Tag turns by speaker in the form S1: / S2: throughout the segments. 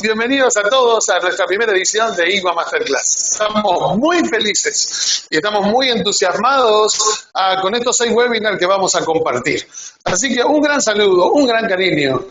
S1: Bienvenidos a todos a nuestra primera edición de IGUA Masterclass. Estamos muy felices y estamos muy entusiasmados con estos 6 webinars que vamos a compartir. Así que un gran saludo, un gran cariño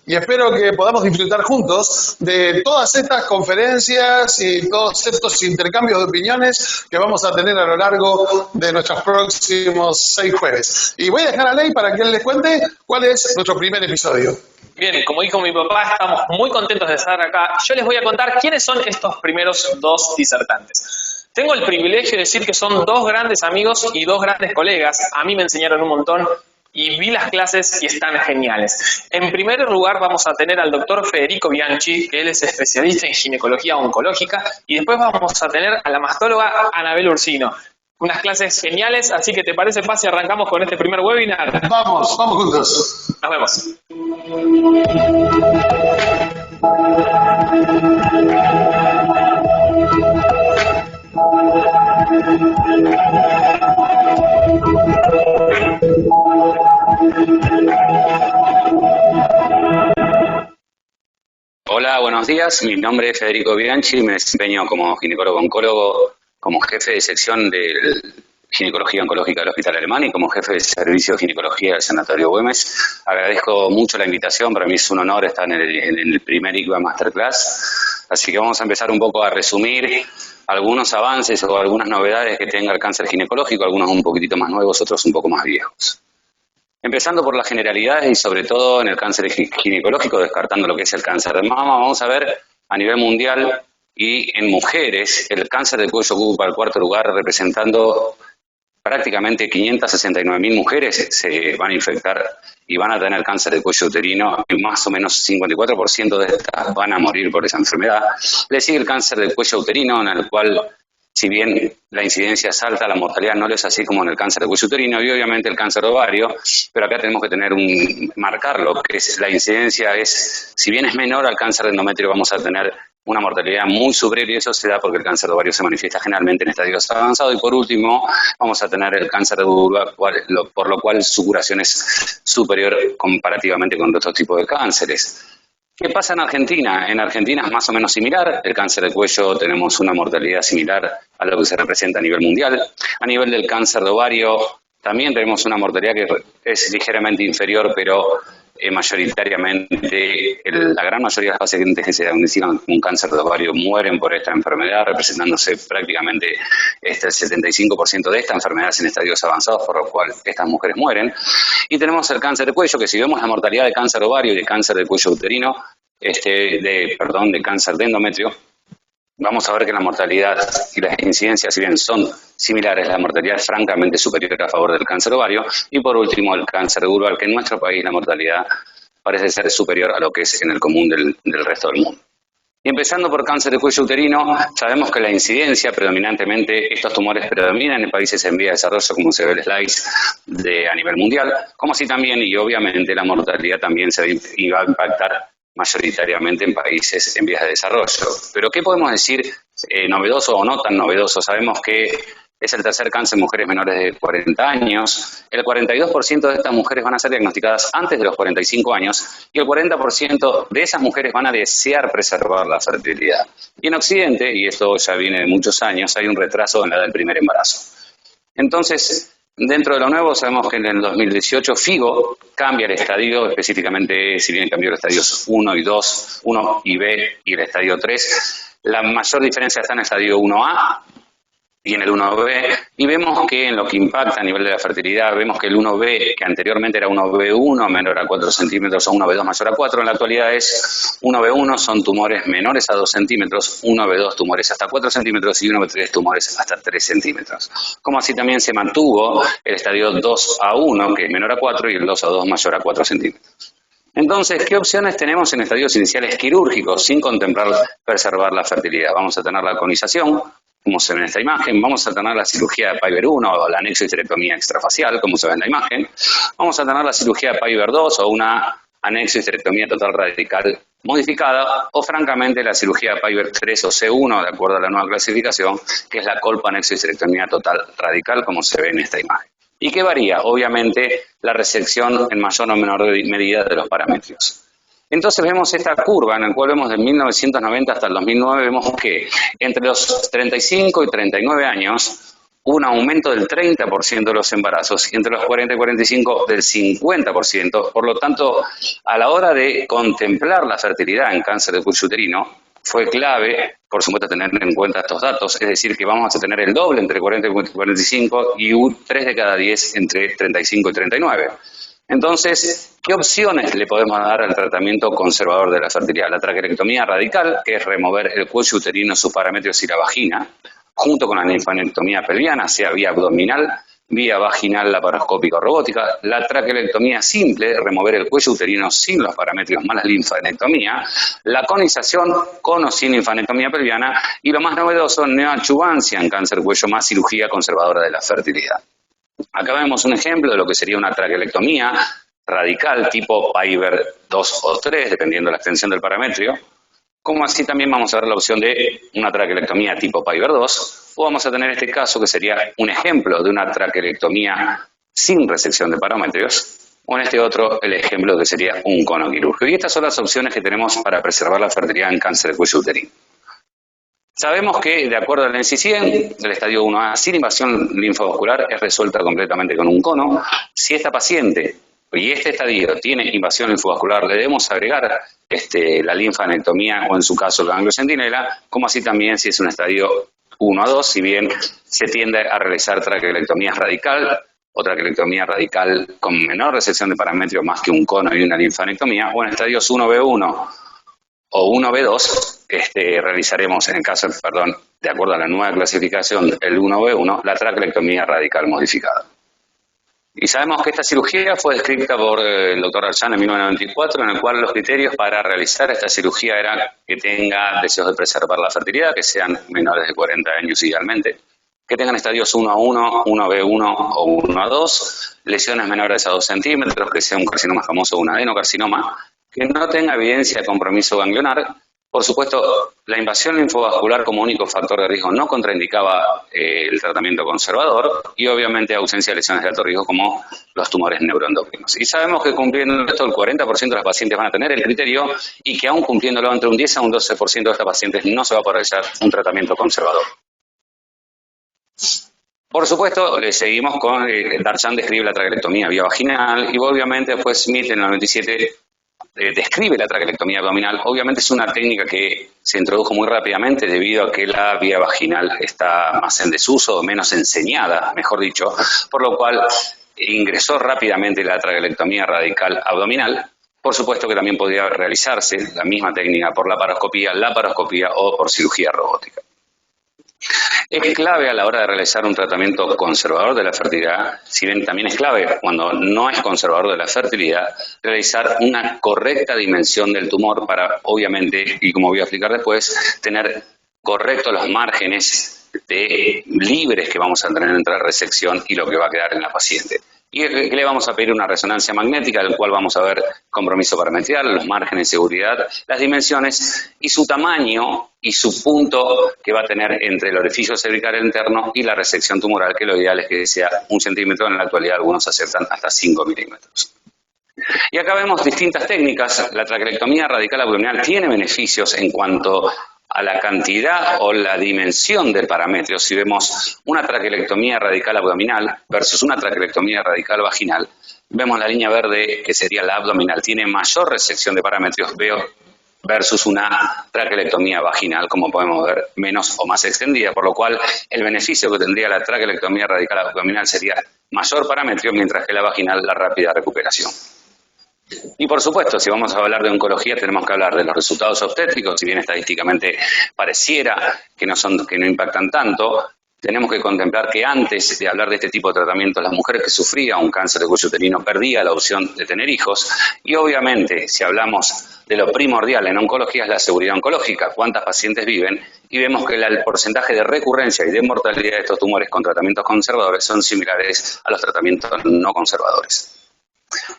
S1: y espero que podamos disfrutar juntos de todas estas conferencias y todos estos intercambios de opiniones que vamos a tener a lo largo de nuestros próximos 6 jueves. Y voy a dejar a Ley para que él les cuente cuál es nuestro primer episodio.
S2: Bien, como dijo mi papá, estamos muy contentos de estar acá. Yo les voy a contar quiénes son estos primeros 2 disertantes. Tengo el privilegio de decir que son 2 grandes amigos y 2 grandes colegas. A mí me enseñaron un montón y vi las clases y están geniales. En primer lugar vamos a tener al doctor Federico Bianchi, que él es especialista en ginecología oncológica, y después vamos a tener a la mastóloga Anabel Ursino. Unas clases geniales, así que ¿te parece, Paz, si arrancamos con este primer webinar?
S1: Vamos juntos.
S2: Nos vemos.
S3: Hola, buenos días. Mi nombre es Federico Bianchi, me desempeño como ginecólogo-oncólogo, como jefe de sección de ginecología oncológica del Hospital Alemán y como jefe de servicio de ginecología del Sanatorio Güemes. Agradezco mucho la invitación, para mí es un honor estar en el primer IGUA Masterclass. Así que vamos a empezar un poco a resumir algunos avances o algunas novedades que tenga el cáncer ginecológico, algunos un poquitito más nuevos, otros un poco más viejos. Empezando por las generalidades y sobre todo en el cáncer ginecológico, descartando lo que es el cáncer de mama, vamos a ver a nivel mundial y en mujeres el cáncer de cuello ocupa el 4º lugar, representando prácticamente 569.000 mujeres se van a infectar y van a tener cáncer de cuello uterino y más o menos 54% de estas van a morir por esa enfermedad. Le sigue el cáncer de cuello uterino, en el cual, si bien la incidencia es alta, la mortalidad no lo es así como en el cáncer de cuello uterino y obviamente el cáncer de ovario, pero acá tenemos que marcarlo, que es la incidencia es, si bien es menor al cáncer de endometrio, vamos a tener una mortalidad muy superior y eso se da porque el cáncer de ovario se manifiesta generalmente en estadios avanzados y por último vamos a tener el cáncer de vulva, por lo cual su curación es superior comparativamente con otros tipos de cánceres. ¿Qué pasa en Argentina? En Argentina es más o menos similar. El cáncer de cuello tenemos una mortalidad similar a lo que se representa a nivel mundial. A nivel del cáncer de ovario también tenemos una mortalidad que es ligeramente inferior, pero mayoritariamente la gran mayoría de los pacientes que se diagnostican con un cáncer de ovario mueren por esta enfermedad, representándose prácticamente el 75% de esta enfermedad en estadios avanzados, por lo cual estas mujeres mueren. Y tenemos el cáncer de cuello, que si vemos la mortalidad de cáncer de ovario y de cáncer de cuello uterino, de cáncer de endometrio, vamos a ver que la mortalidad y las incidencias, si bien son similares, la mortalidad es francamente superior a favor del cáncer ovario. Y por último, el cáncer de vulva, que en nuestro país la mortalidad parece ser superior a lo que es en el común del resto del mundo. Y empezando por cáncer de cuello uterino, sabemos que la incidencia predominantemente, estos tumores predominan en países en vía de desarrollo, como se ve el slide a nivel mundial, como así también, y obviamente la mortalidad también se va a impactar mayoritariamente en países en vías de desarrollo. Pero ¿qué podemos decir novedoso o no tan novedoso? Sabemos que es el tercer cáncer en mujeres menores de 40 años. El 42% de estas mujeres van a ser diagnosticadas antes de los 45 años y el 40% de esas mujeres van a desear preservar la fertilidad. Y en Occidente, y esto ya viene de muchos años, hay un retraso en la edad del primer embarazo. Entonces, dentro de lo nuevo, sabemos que en el 2018 FIGO cambia el estadio, específicamente, si bien cambió los estadios 1 y 2, 1 y B y el estadio 3, la mayor diferencia está en el estadio 1A y en el 1B, y vemos que en lo que impacta a nivel de la fertilidad, vemos que el 1B, que anteriormente era 1B1 menor a 4 centímetros o 1B2 mayor a 4, en la actualidad es 1B1 son tumores menores a 2 centímetros, 1B2 tumores hasta 4 centímetros y 1B3 tumores hasta 3 centímetros. Como así también se mantuvo el estadio 2A1, que es menor a 4, y el 2A2 mayor a 4 centímetros. Entonces, ¿qué opciones tenemos en estadios iniciales quirúrgicos sin contemplar preservar la fertilidad? Vamos a tener la conización, como se ve en esta imagen, vamos a tener la cirugía de Piver 1 o la anexohisterectomía extrafacial, como se ve en la imagen, vamos a tener la cirugía de Piver 2 o una anexo histerectomía total radical modificada, o francamente la cirugía Piver 3 o C1, de acuerdo a la nueva clasificación, que es la colpo anexo histerectomía total radical, como se ve en esta imagen. Y que varía, obviamente, la resección en mayor o menor medida de los paramétricos. Entonces vemos esta curva en la cual vemos de 1990 hasta el 2009, vemos que entre los 35 y 39 años hubo un aumento del 30% de los embarazos y entre los 40 y 45 del 50%. Por lo tanto, a la hora de contemplar la fertilidad en cáncer de cuello uterino, fue clave, por supuesto, tener en cuenta estos datos, es decir, que vamos a tener el doble entre 40 y 45 y 3 de cada 10 entre 35 y 39. Entonces, ¿qué opciones le podemos dar al tratamiento conservador de la fertilidad? La traquerectomía radical, que es remover el cuello uterino, sus parámetros y la vagina, junto con la linfanectomía pelviana, sea vía abdominal, vía vaginal laparoscópica o robótica, la traquelectomía simple, remover el cuello uterino sin los parámetros más la linfanectomía, la conización con o sin linfanectomía pelviana y lo más novedoso, neoadjuvancia en cáncer cuello más cirugía conservadora de la fertilidad. Acá vemos un ejemplo de lo que sería una traquelectomía radical tipo Piver 2 o 3, dependiendo de la extensión del parametrio, como así también vamos a ver la opción de una traquelectomía tipo Piver 2, o vamos a tener este caso que sería un ejemplo de una traquelectomía sin resección de paramétricos, o en este otro el ejemplo que sería un cono quirúrgico. Y estas son las opciones que tenemos para preservar la fertilidad en cáncer de cuello uterino. Sabemos que, de acuerdo al NCCN, el estadio 1A sin invasión linfovascular es resuelta completamente con un cono. Si esta paciente y este estadio tiene invasión linfovascular, le debemos agregar la linfanectomía o en su caso el ganglio centinela, como así también si es un estadio 1 a 2, si bien se tiende a realizar traquelectomía radical o traquelectomía radical con menor resección de paramétricos más que un cono y una linfanectomía, o en estadios 1B1 o 1B2, realizaremos en el caso, de acuerdo a la nueva clasificación, el 1B1, la traquelectomía radical modificada. Y sabemos que esta cirugía fue descrita por el doctor Archan en 1994, en el cual los criterios para realizar esta cirugía eran que tenga deseos de preservar la fertilidad, que sean menores de 40 años idealmente, que tengan estadios 1 a 1, 1B1 o 1 a 2, lesiones menores a 2 centímetros, que sea un carcinoma famoso o un adenocarcinoma, que no tenga evidencia de compromiso ganglionar. Por supuesto, la invasión linfovascular como único factor de riesgo no contraindicaba el tratamiento conservador y obviamente ausencia de lesiones de alto riesgo como los tumores neuroendocrinos. Y sabemos que cumpliendo esto el 40% de las pacientes van a tener el criterio y que aún cumpliéndolo entre un 10 a un 12% de estas pacientes no se va a poder realizar un tratamiento conservador. Por supuesto, le seguimos con Darchan describe la traquelectomía vía vaginal y obviamente después Smith en el 97 describe la traquelectomía abdominal. Obviamente es una técnica que se introdujo muy rápidamente debido a que la vía vaginal está más en desuso, menos enseñada, mejor dicho, por lo cual ingresó rápidamente la traquelectomía radical abdominal. Por supuesto que también podía realizarse la misma técnica por laparoscopía o por cirugía robótica. Es clave a la hora de realizar un tratamiento conservador de la fertilidad, si bien también es clave cuando no es conservador de la fertilidad, realizar una correcta dimensión del tumor para, obviamente, y como voy a explicar después, tener correctos los márgenes libres que vamos a tener entre la resección y lo que va a quedar en la paciente. Y le vamos a pedir una resonancia magnética, del cual vamos a ver compromiso parametrial, los márgenes de seguridad, las dimensiones y su tamaño y su punto que va a tener entre el orificio cervical interno y la resección tumoral, que lo ideal es que sea 1 centímetro, en la actualidad algunos aceptan hasta 5 milímetros. Y acá vemos distintas técnicas. La traquelectomía radical abdominal tiene beneficios en cuanto a la cantidad o la dimensión del parámetro. Si vemos una traquelectomía radical abdominal versus una traquelectomía radical vaginal, vemos la línea verde que sería la abdominal, tiene mayor resección de parámetros versus una traquelectomía vaginal, como podemos ver, menos o más extendida, por lo cual el beneficio que tendría la traquelectomía radical abdominal sería mayor parámetro, mientras que la vaginal la rápida recuperación. Y por supuesto, si vamos a hablar de oncología, tenemos que hablar de los resultados obstétricos. Si bien estadísticamente pareciera que no impactan tanto, tenemos que contemplar que antes de hablar de este tipo de tratamientos, las mujeres que sufrían un cáncer de cuello uterino perdían la opción de tener hijos. Y obviamente, si hablamos de lo primordial en oncología, es la seguridad oncológica, cuántas pacientes viven, y vemos que el porcentaje de recurrencia y de mortalidad de estos tumores con tratamientos conservadores son similares a los tratamientos no conservadores.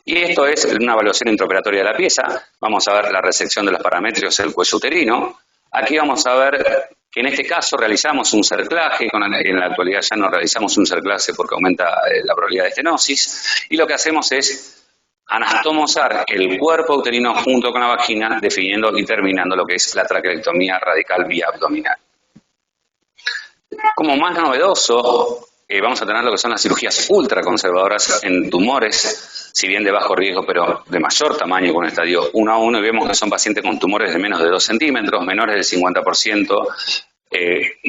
S3: Y esto es una evaluación intraoperatoria de la pieza. Vamos a ver la resección de los paramétricos del cuello uterino. Aquí vamos a ver que en este caso realizamos un cerclaje, en la actualidad ya no realizamos un cerclaje porque aumenta la probabilidad de estenosis, y lo que hacemos es anastomosar el cuerpo uterino junto con la vagina, definiendo y terminando lo que es la traquelectomía radical vía abdominal. Como más novedoso, vamos a tener lo que son las cirugías ultraconservadoras en tumores, si bien de bajo riesgo, pero de mayor tamaño, con estadio 1A1, y vemos que son pacientes con tumores de menos de 2 centímetros, menores del 50%,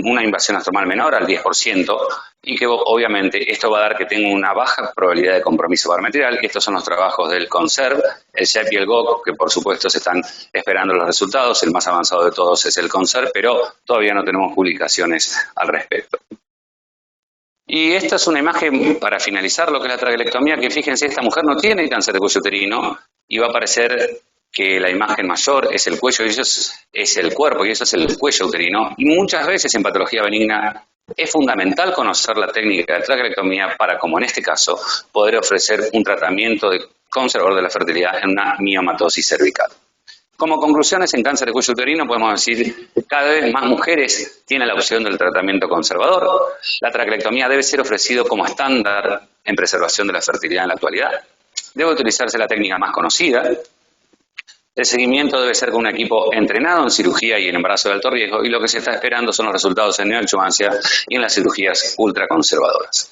S3: una invasión estromal menor al 10%, y que obviamente esto va a dar que tenga una baja probabilidad de compromiso parametrial. Estos son los trabajos del CONSERV, el SHEP y el GOC, que por supuesto se están esperando los resultados. El más avanzado de todos es el CONSERV, pero todavía no tenemos publicaciones al respecto. Y esta es una imagen para finalizar lo que es la traquelectomía, que fíjense, esta mujer no tiene cáncer de cuello uterino, y va a parecer que la imagen mayor es el cuello y eso es el cuerpo y eso es el cuello uterino. Y muchas veces en patología benigna es fundamental conocer la técnica de traquelectomía para, como en este caso, poder ofrecer un tratamiento conservador de la fertilidad en una miomatosis cervical. Como conclusiones, en cáncer de cuello uterino podemos decir que cada vez más mujeres tienen la opción del tratamiento conservador. La traquelectomía debe ser ofrecido como estándar en preservación de la fertilidad en la actualidad. Debe utilizarse la técnica más conocida. El seguimiento debe ser con un equipo entrenado en cirugía y en embarazo de alto riesgo, y lo que se está esperando son los resultados en neoadjuvancia y en las cirugías ultraconservadoras.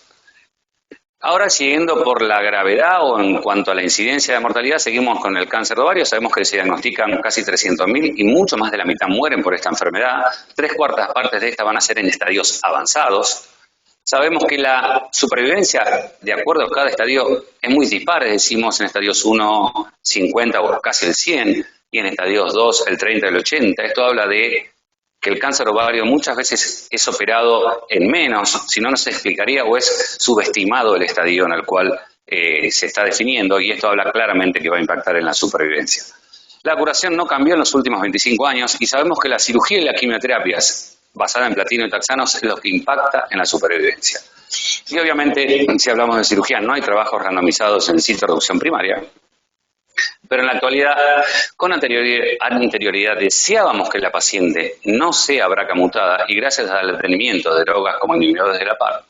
S3: Ahora, siguiendo por la gravedad o en cuanto a la incidencia de mortalidad, seguimos con el cáncer de ovario. Sabemos que se diagnostican casi 300.000 y mucho más de la mitad mueren por esta enfermedad. 3/4 partes de esta van a ser en estadios avanzados. Sabemos que la supervivencia, de acuerdo a cada estadio, es muy dispar. Decimos en estadios 1, 50 o casi el 100, y en estadios 2, el 30 y el 80. Esto habla de que el cáncer ovario muchas veces es operado en menos, si no, no se explicaría, o es subestimado el estadio en el cual se está definiendo, y esto habla claramente que va a impactar en la supervivencia. La curación no cambió en los últimos 25 años, y sabemos que la cirugía y las quimioterapias basada en platino y taxanos es lo que impacta en la supervivencia. Y obviamente, si hablamos de cirugía, no hay trabajos randomizados en citorreducción primaria, pero en la actualidad, con anterioridad, deseábamos que la paciente no sea BRCA mutada, y gracias al detenimiento de drogas como inhibidores de la PARP,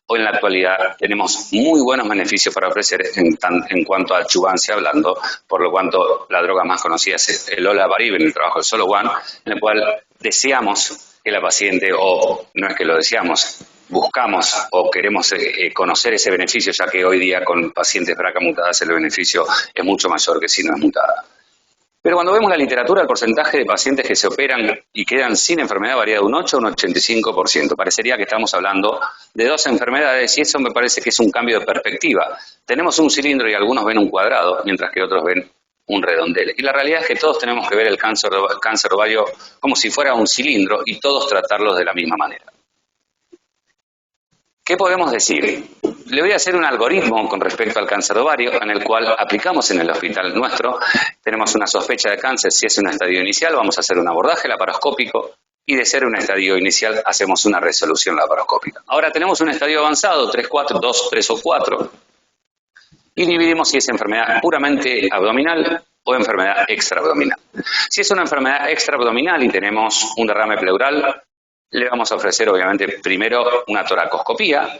S3: hoy en la actualidad tenemos muy buenos beneficios para ofrecer en cuanto a adjuvancia hablando, por lo cuanto la droga más conocida es el olaparib en el trabajo del SOLO-1, en el cual deseamos que la paciente, o no es que lo deseamos, buscamos o queremos conocer ese beneficio, ya que hoy día con pacientes BRCA mutadas el beneficio es mucho mayor que si no es mutada. Pero cuando vemos la literatura, el porcentaje de pacientes que se operan y quedan sin enfermedad varía de un 8 a un 85%. Parecería que estamos hablando de dos enfermedades, y eso me parece que es un cambio de perspectiva. Tenemos un cilindro y algunos ven un cuadrado, mientras que otros ven un redondel. Y la realidad es que todos tenemos que ver el cáncer ovario como si fuera un cilindro y todos tratarlos de la misma manera. ¿Qué podemos decir? Le voy a hacer un algoritmo con respecto al cáncer de ovario, en el cual aplicamos en el hospital nuestro. Tenemos una sospecha de cáncer. Si es un estadio inicial, vamos a hacer un abordaje laparoscópico, y de ser un estadio inicial hacemos una resolución laparoscópica. Ahora tenemos un estadio avanzado, 3, 4, 2, 3 o 4, y dividimos si es enfermedad puramente abdominal o enfermedad extraabdominal. Si es una enfermedad extraabdominal y tenemos un derrame pleural, le vamos a ofrecer obviamente primero una toracoscopía,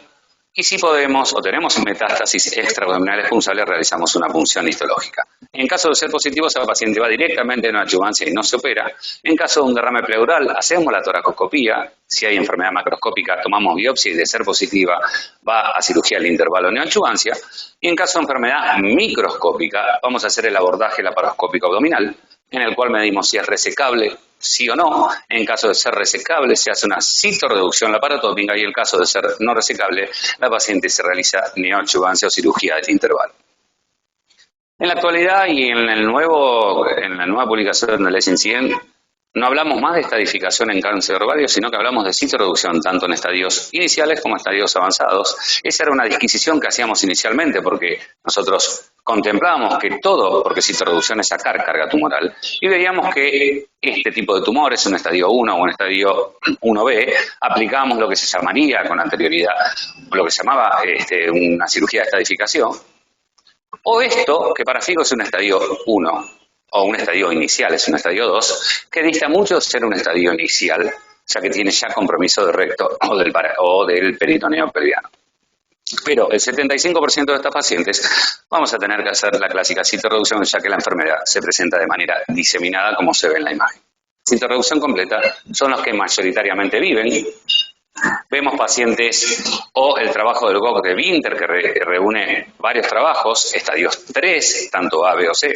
S3: y si podemos o tenemos metástasis extraabdominales punzables, realizamos una punción histológica. En caso de ser positivo, esa paciente va directamente a una adjuvancia y no se opera. En caso de un derrame pleural, hacemos la toracoscopía. Si hay enfermedad macroscópica, tomamos biopsia, y de ser positiva va a cirugía al intervalo neoadjuvancia. Y en caso de enfermedad microscópica, vamos a hacer el abordaje laparoscópico abdominal, en el cual medimos si es resecable, sí o no. En caso de ser resecable, se hace una citorreducción laparotópica, y en el caso de ser no resecable, la paciente se realiza neoadjuvancia o cirugía del intervalo. En la actualidad y en la nueva publicación del SNCN, no hablamos más de estadificación en cáncer ovario, sino que hablamos de citorreducción, tanto en estadios iniciales como en estadios avanzados. Esa era una disquisición que hacíamos inicialmente, porque nosotros contemplábamos que todo, porque citorreducción es sacar carga tumoral, y veíamos que este tipo de tumores, en un estadio 1 o un estadio 1B, aplicábamos lo que se llamaría con anterioridad, lo que se llamaba una cirugía de estadificación, O esto, que para FIGO es un estadio 1, o un estadio inicial, es un estadio 2, que dista mucho de ser un estadio inicial, ya que tiene ya compromiso de recto o del peritoneo pelviano. Pero el 75% de estas pacientes vamos a tener que hacer la clásica citorreducción, ya que la enfermedad se presenta de manera diseminada, como se ve en la imagen. Citorreducción completa son los que mayoritariamente viven. Vemos pacientes o el trabajo del GOC de Winter, que reúne varios trabajos, estadios 3, tanto A, B o C,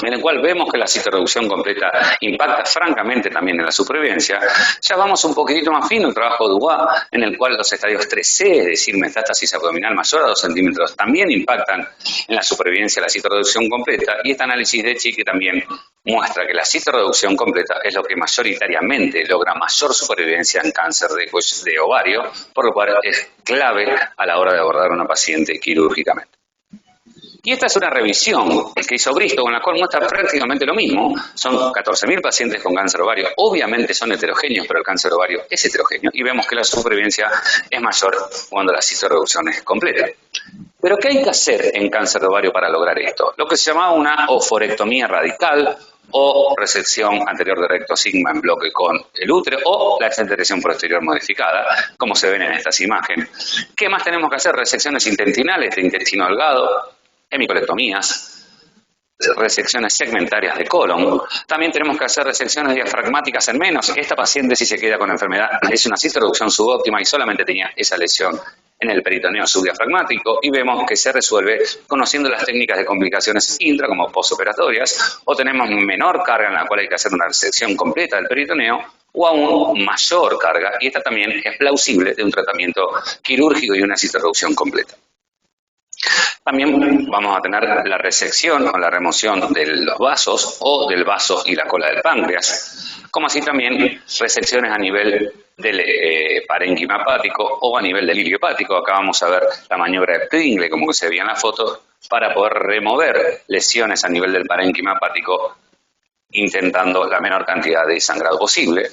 S3: en el cual vemos que la citorreducción completa impacta francamente también en la supervivencia. Ya vamos un poquitito más fino, el trabajo de UA, en el cual los estadios 3C, es decir, metástasis abdominal mayor a 2 centímetros, también impactan en la supervivencia de la citorreducción completa, y este análisis de Chi que también muestra que la citorreducción completa es lo que mayoritariamente logra mayor supervivencia en cáncer de ovario, por lo cual es clave a la hora de abordar a una paciente quirúrgicamente. Y esta es una revisión que hizo Bristow, en la cual muestra prácticamente lo mismo. Son 14.000 pacientes con cáncer ovario. Obviamente son heterogéneos, pero el cáncer ovario es heterogéneo. Y vemos que la supervivencia es mayor cuando la citorreducción es completa. Pero ¿qué hay que hacer en cáncer de ovario para lograr esto? Lo que se llama una oforectomía radical o resección anterior de recto sigma en bloque con el útero o la exenterización posterior modificada, como se ven en estas imágenes. ¿Qué más tenemos que hacer? Resecciones intestinales de intestino delgado, hemicolectomías, resecciones segmentarias de colon. También tenemos que hacer resecciones diafragmáticas en menos. Esta paciente, si se queda con enfermedad, es una citorreducción subóptima y solamente tenía esa lesión en el peritoneo subdiafragmático, y vemos que se resuelve conociendo las técnicas de complicaciones intra como postoperatorias, o tenemos menor carga en la cual hay que hacer una resección completa del peritoneo, o aún mayor carga, y esta también es plausible de un tratamiento quirúrgico y una citorreducción completa. También vamos a tener la resección o la remoción de los vasos o del vaso y la cola del páncreas, como así también resecciones a nivel del parénquima hepático o a nivel del hilio hepático. Acá vamos a ver la maniobra de Pringle, como que se veía en la foto, para poder remover lesiones a nivel del parénquima hepático, intentando la menor cantidad de sangrado posible.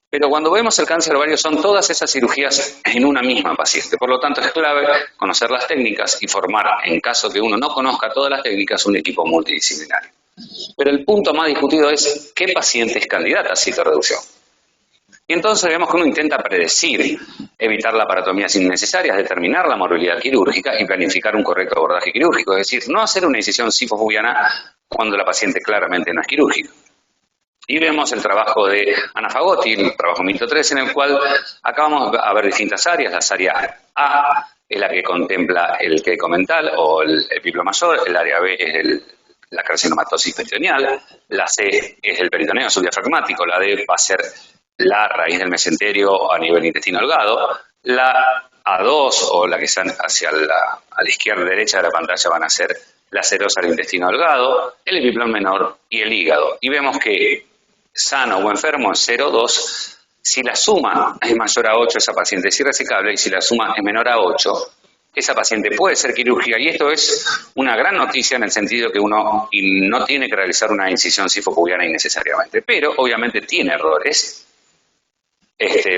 S3: Pero cuando vemos el cáncer ovario son todas esas cirugías en una misma paciente. Por lo tanto, es clave conocer las técnicas y formar, en caso que uno no conozca todas las técnicas, un equipo multidisciplinario. Pero el punto más discutido es qué paciente es candidata a citorreducción. Y entonces vemos que uno intenta predecir, evitar laparotomías innecesarias, determinar la morbilidad quirúrgica y planificar un correcto abordaje quirúrgico. Es decir, no hacer una incisión cifofubiana cuando la paciente claramente no es quirúrgica. Y vemos el trabajo de Ana Fagotti, el trabajo Mito 3, en el cual acá vamos a ver distintas áreas. La área A es la que contempla el queco mental o el epiplo mayor, el área B es la carcinomatosis peritoneal, la C es el peritoneo subdiafragmático, la D va a ser la raíz del mesenterio a nivel intestino delgado, la A2 o la que están hacia a la izquierda y derecha de la pantalla van a ser la serosa del intestino delgado, el epiplón menor y el hígado. Y vemos que sano o enfermo es 0,2. Si la suma es mayor a 8, esa paciente es irresecable, y si la suma es menor a 8, esa paciente puede ser quirúrgica. Y esto es una gran noticia en el sentido que uno no tiene que realizar una incisión cifopubiana innecesariamente, pero obviamente tiene errores,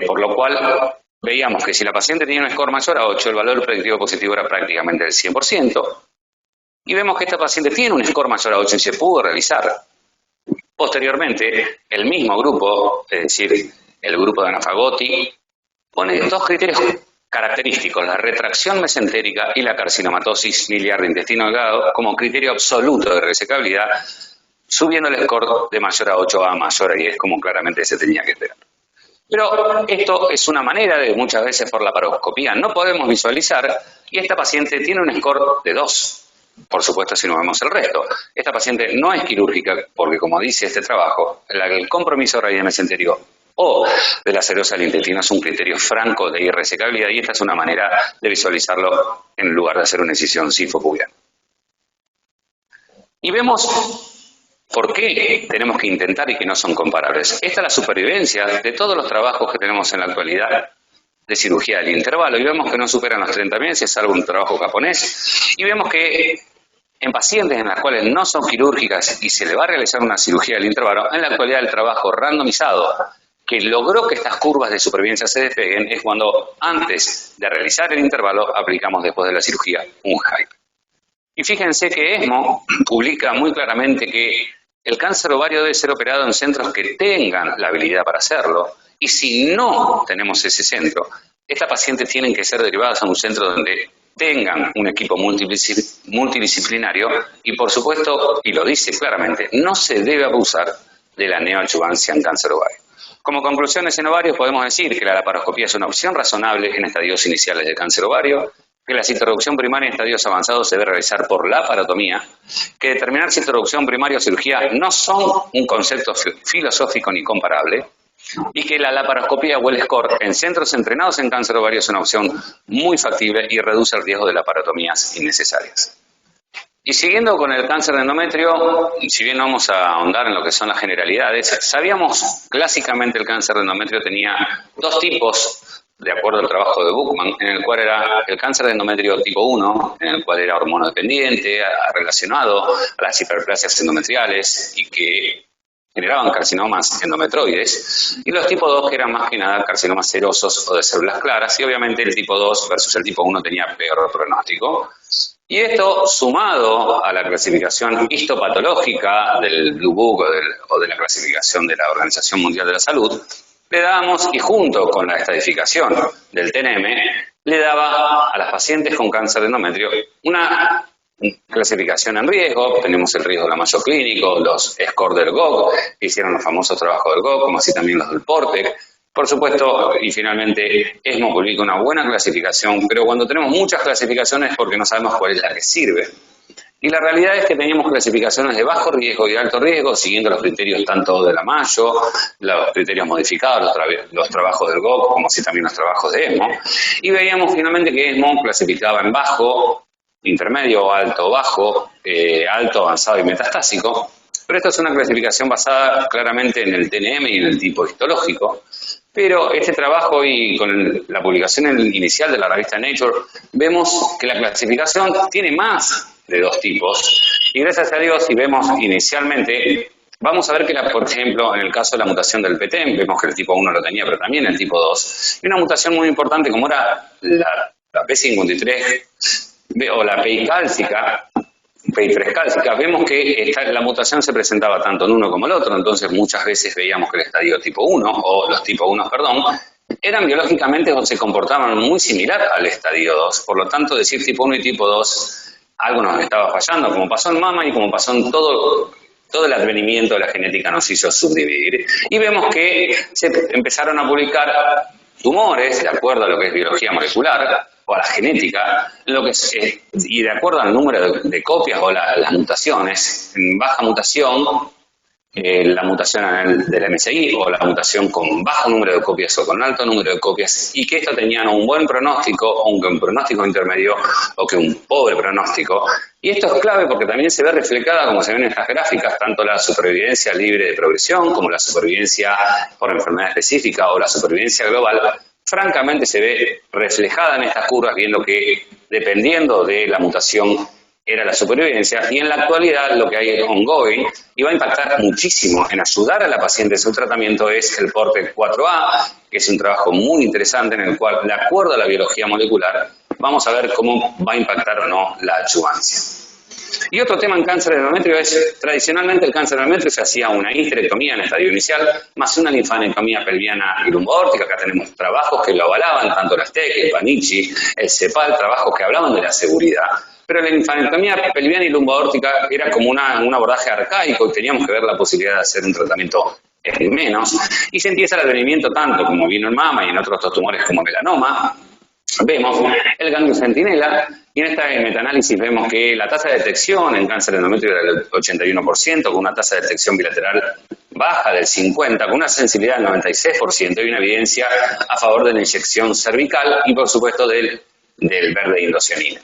S3: por lo cual veíamos que si la paciente tenía un score mayor a 8, el valor predictivo positivo era prácticamente del 100%, y vemos que esta paciente tiene un score mayor a 8 y se pudo realizar. Posteriormente, el mismo grupo, es decir, el grupo de Ana Fagotti, pone dos criterios característicos, la retracción mesentérica y la carcinomatosis miliar de intestino delgado, como criterio absoluto de resecabilidad, subiendo el score de mayor a 8 a mayor a 10, como claramente se tenía que esperar. Pero esto es una manera de, muchas veces por la laparoscopía no podemos visualizar, y esta paciente tiene un score de 2. Por supuesto, si no vemos el resto. Esta paciente no es quirúrgica porque, como dice este trabajo, el compromiso raíz del mesenterio o de la serosa del intestino es un criterio franco de irresecabilidad, y esta es una manera de visualizarlo en lugar de hacer una incisión cifopubiana. Y vemos por qué tenemos que intentar y que no son comparables. Esta es la supervivencia de todos los trabajos que tenemos en la actualidad de cirugía del intervalo, y vemos que no superan los 30 meses, salvo un trabajo japonés, y vemos que en pacientes en las cuales no son quirúrgicas y se le va a realizar una cirugía del intervalo, en la actualidad el trabajo randomizado que logró que estas curvas de supervivencia se despeguen es cuando antes de realizar el intervalo aplicamos después de la cirugía un HIPE. Y fíjense que ESMO publica muy claramente que el cáncer ovario debe ser operado en centros que tengan la habilidad para hacerlo. Y si no tenemos ese centro, estas pacientes tienen que ser derivadas a un centro donde tengan un equipo multidisciplinario y, por supuesto, y lo dice claramente, no se debe abusar de la neoadjuvancia en cáncer ovario. Como conclusiones en ovarios podemos decir que la laparoscopía es una opción razonable en estadios iniciales del cáncer ovario, que la citorreducción primaria en estadios avanzados se debe realizar por laparotomía, que determinar citorreducción primaria o cirugía no son un concepto filosófico ni comparable, y que la laparoscopía o el score en centros entrenados en cáncer ovario es una opción muy factible y reduce el riesgo de laparotomías innecesarias. Y siguiendo con el cáncer de endometrio, si bien no vamos a ahondar en lo que son las generalidades, sabíamos clásicamente el cáncer de endometrio tenía dos tipos, de acuerdo al trabajo de Buchmann, en el cual era el cáncer de endometrio tipo 1, en el cual era hormonodependiente, relacionado a las hiperplasias endometriales y que generaban carcinomas endometroides, y los tipo 2 que eran más que nada carcinomas serosos o de células claras, y obviamente el tipo 2 versus el tipo 1 tenía peor pronóstico. Y esto, sumado a la clasificación histopatológica del Blue Book o de la clasificación de la Organización Mundial de la Salud, le dábamos, y junto con la estadificación del TNM, le daba a las pacientes con cáncer de endometrio una clasificación en riesgo. Tenemos el riesgo de la Mayo Clínico, los scores del GOG, que hicieron los famosos trabajos del GOG, como así también los del PORTEC. Por supuesto, y finalmente, ESMO publica una buena clasificación, pero cuando tenemos muchas clasificaciones es porque no sabemos cuál es la que sirve. Y la realidad es que teníamos clasificaciones de bajo riesgo y de alto riesgo, siguiendo los criterios tanto de la Mayo, los criterios modificados, los trabajos del GOG, como así también los trabajos de ESMO. Y veíamos finalmente que ESMO clasificaba en bajo, intermedio, alto, bajo, alto, avanzado y metastásico, pero esta es una clasificación basada claramente en el TNM y en el tipo histológico, pero este trabajo y con la publicación inicial de la revista Nature, vemos que la clasificación tiene más de dos tipos, y gracias a Dios, si vemos inicialmente, vamos a ver que, por ejemplo, en el caso de la mutación del PTEN, vemos que el tipo 1 lo tenía, pero también el tipo 2, y una mutación muy importante como era la P53, o la PI cálcica, PI3 cálcica, vemos que la mutación se presentaba tanto en uno como el otro, entonces muchas veces veíamos que el estadio tipo 1, o los tipo 1, perdón, eran biológicamente o se comportaban muy similar al estadio 2, por lo tanto decir tipo 1 y tipo 2, algo nos estaba fallando, como pasó en mama y como pasó en todo el advenimiento de la genética nos hizo subdividir, y vemos que se empezaron a publicar tumores, de acuerdo a lo que es biología molecular, o a la genética, y de acuerdo al número de copias o las mutaciones, en baja mutación, la mutación del MSI o la mutación con bajo número de copias o con alto número de copias, y que esto tenían un buen pronóstico, aunque un pronóstico intermedio o que un pobre pronóstico. Y esto es clave porque también se ve reflejada, como se ven en estas gráficas, tanto la supervivencia libre de progresión como la supervivencia por enfermedad específica o la supervivencia global. Francamente se ve reflejada en estas curvas, viendo que dependiendo de la mutación era la supervivencia, y en la actualidad lo que hay ongoing y va a impactar muchísimo en ayudar a la paciente en su tratamiento es el PORTEC 4A, que es un trabajo muy interesante en el cual, de acuerdo a la biología molecular, vamos a ver cómo va a impactar o no la adjuvancia. Y otro tema en cáncer de endometrio es, tradicionalmente el cáncer de endometrio se hacía una histerectomía en el estadio inicial, más una linfanectomía pelviana y lumboaórtica. Acá tenemos trabajos que lo avalaban, tanto la STEC, el Panici, el CEPAL, trabajos que hablaban de la seguridad. Pero la linfanectomía pelviana y lumboaórtica era como un abordaje arcaico y teníamos que ver la posibilidad de hacer un tratamiento menos. Y se empieza el advenimiento tanto como vino en mama y en otros tumores como melanoma. Vemos el ganglio centinela y en esta metaanálisis vemos que la tasa de detección en cáncer de endometrio era del 81%, con una tasa de detección bilateral baja del 50%, con una sensibilidad del 96% y una evidencia a favor de la inyección cervical y por supuesto del verde indocianina.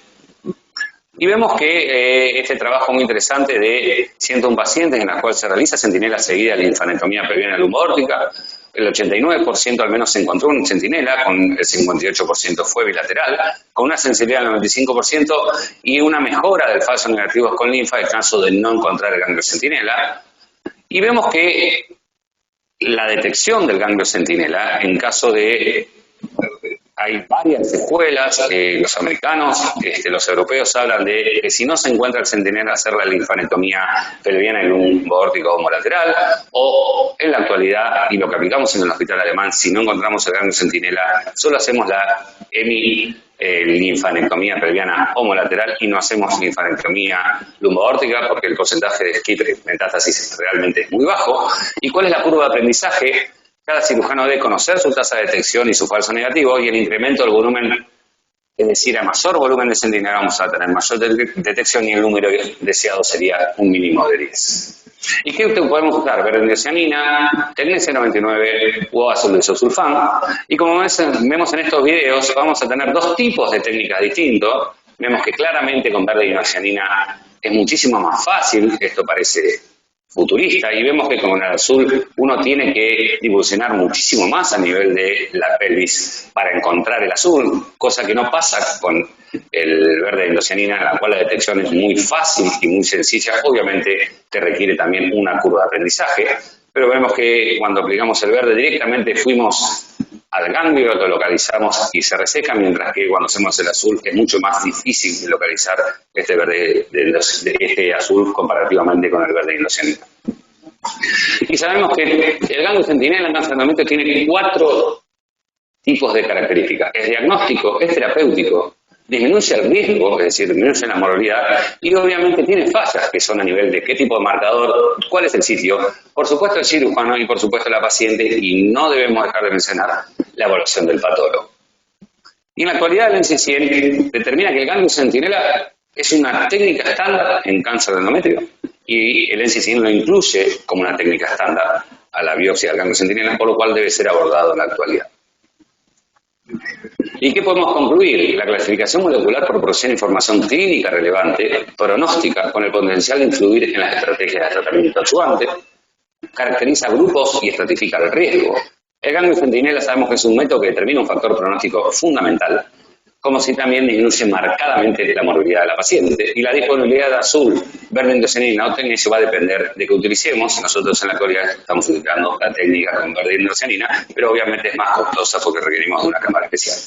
S3: Y vemos que este trabajo muy interesante de 101 pacientes en las cuales se realiza centinela seguida de linfanectomía pelviana lumboaórtica, el 89% al menos se encontró un centinela, con el 58% fue bilateral, con una sensibilidad del 95% y una mejora del falso negativos con linfa en caso de no encontrar el ganglio centinela. Y vemos que la detección del ganglio centinela en caso de hay varias escuelas, los americanos, los europeos hablan de que si no se encuentra el centinela, hacer la linfanectomía pelviana en un aórtico homolateral, o en la actualidad, y lo que aplicamos en el hospital alemán, si no encontramos el ganglio centinela, solo hacemos la linfanectomía pelviana homolateral y no hacemos linfanectomía lumboaórtica porque el porcentaje de skip metástasis realmente es muy bajo. ¿Y cuál es la curva de aprendizaje? Cada cirujano debe conocer su tasa de detección y su falso negativo, y el incremento del volumen, es decir, a mayor volumen de centinela vamos a tener mayor detección y el número deseado sería un mínimo de 10. ¿Y qué podemos usar? Verdendiocianina, tecnesia 99 o azul isosulfán. Y como vemos en estos videos, vamos a tener dos tipos de técnicas distintos. Vemos que claramente con verdendiocianina es muchísimo más fácil, esto parece futurista, y vemos que con el azul uno tiene que divulsionar muchísimo más a nivel de la pelvis para encontrar el azul, cosa que no pasa con el verde endocianina, en la cual la detección es muy fácil y muy sencilla. Obviamente te requiere también una curva de aprendizaje, pero vemos que cuando aplicamos el verde directamente fuimos al ganglio, lo localizamos y se reseca, mientras que cuando hacemos el azul es mucho más difícil de localizar este verde, este azul comparativamente con el verde endocianina. Y sabemos que el ganglio centinela en cáncer de endometrio tiene 4 tipos de características. Es diagnóstico, es terapéutico, disminuye el riesgo, es decir, disminuye la morbilidad, y obviamente tiene fallas que son a nivel de qué tipo de marcador, cuál es el sitio, por supuesto el cirujano y por supuesto la paciente, y no debemos dejar de mencionar la evaluación del patólogo. Y en la actualidad el NCCN determina que el ganglio centinela es una técnica estándar en cáncer de endometrio, y el NCCN lo incluye como una técnica estándar a la biopsia del ganglio centinela, por lo cual debe ser abordado en la actualidad. ¿Y qué podemos concluir? La clasificación molecular proporciona información clínica relevante, pronóstica, con el potencial de influir en las estrategias de tratamiento adyuvante, caracteriza grupos y estratifica el riesgo. El ganglio centinela sabemos que es un método que determina un factor pronóstico fundamental, como si también disminuye marcadamente la morbilidad de la paciente. Y la disponibilidad de azul, verde endocianina o tecnesia va a depender de que utilicemos. Nosotros en la actualidad estamos utilizando la técnica con verde endocianina, pero obviamente es más costosa porque requerimos de una cámara especial.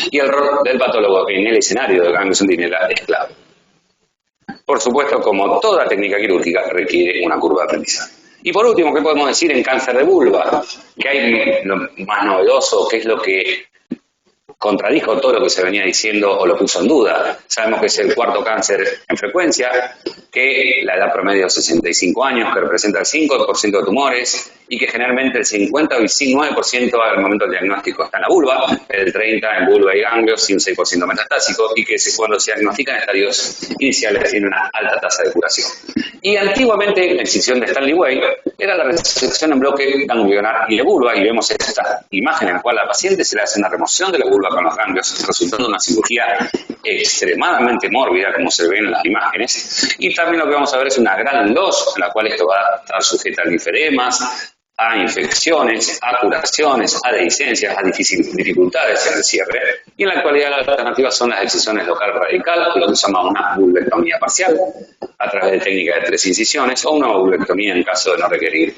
S3: Y el rol del patólogo en el escenario del ganglio centinela es clave. Por supuesto, como toda técnica quirúrgica, requiere una curva de aprendizaje. Y por último, ¿qué podemos decir en cáncer de vulva? Que hay lo más novedoso, que es lo que contradijo todo lo que se venía diciendo o lo puso en duda. Sabemos que es el 4º cáncer en frecuencia, que la edad promedio es 65 años, que representa el 5% de tumores y que generalmente el 50 o el 9% al momento del diagnóstico está en la vulva, el 30% en vulva y ganglios y un 6% metastásico, y que cuando se diagnostican estadios iniciales tiene una alta tasa de curación. Y antiguamente la incisión de Stanley Way era la resección en bloque ganglionar y de vulva, y vemos esta imagen en la cual a la paciente se le hace una remoción de la vulva con los ganglios, resultando en una cirugía extremadamente mórbida, como se ve en las imágenes. Y también lo que vamos a ver es una gran LOS, en la cual esto va a estar sujeta a linfedemas, a infecciones, a curaciones, a dehiscencias, a dificultades en el cierre. Y en la actualidad las alternativas son las excisiones local radical, lo que se llama una vulvectomía parcial, a través de técnicas de 3 incisiones, o una vulvectomía en caso de no requerir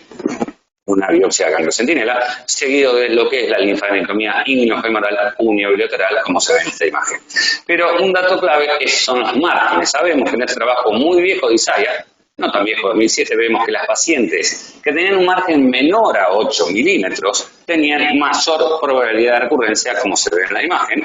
S3: una biopsia de ganglio centinela, seguido de lo que es la linfanectomía inmunofemoral uniobilateral, como se ve en esta imagen. Pero un dato clave son los márgenes. Sabemos que en este trabajo muy viejo de Isaiah, no tan viejo, 2007, vemos que las pacientes que tenían un margen menor a 8 milímetros tenían mayor probabilidad de recurrencia, como se ve en la imagen.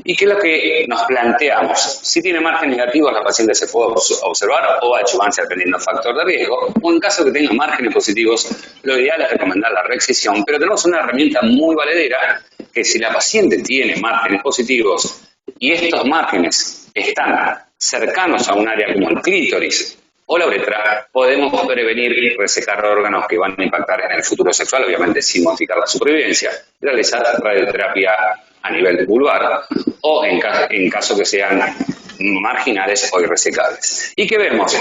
S3: ¿Y qué es lo que nos planteamos? Si tiene margen negativo, la paciente se puede observar o adyuvancia dependiendo del factor de riesgo, o en caso de que tenga márgenes positivos, lo ideal es recomendar la reexcisión, pero tenemos una herramienta muy valedera, que si la paciente tiene márgenes positivos y estos márgenes están cercanos a un área como el clítoris o la uretra, podemos prevenir y resecar órganos que van a impactar en el futuro sexual, obviamente sin modificar la supervivencia, realizar radioterapia a nivel vulvar o en caso que sean marginales o irresecables. ¿Y qué vemos?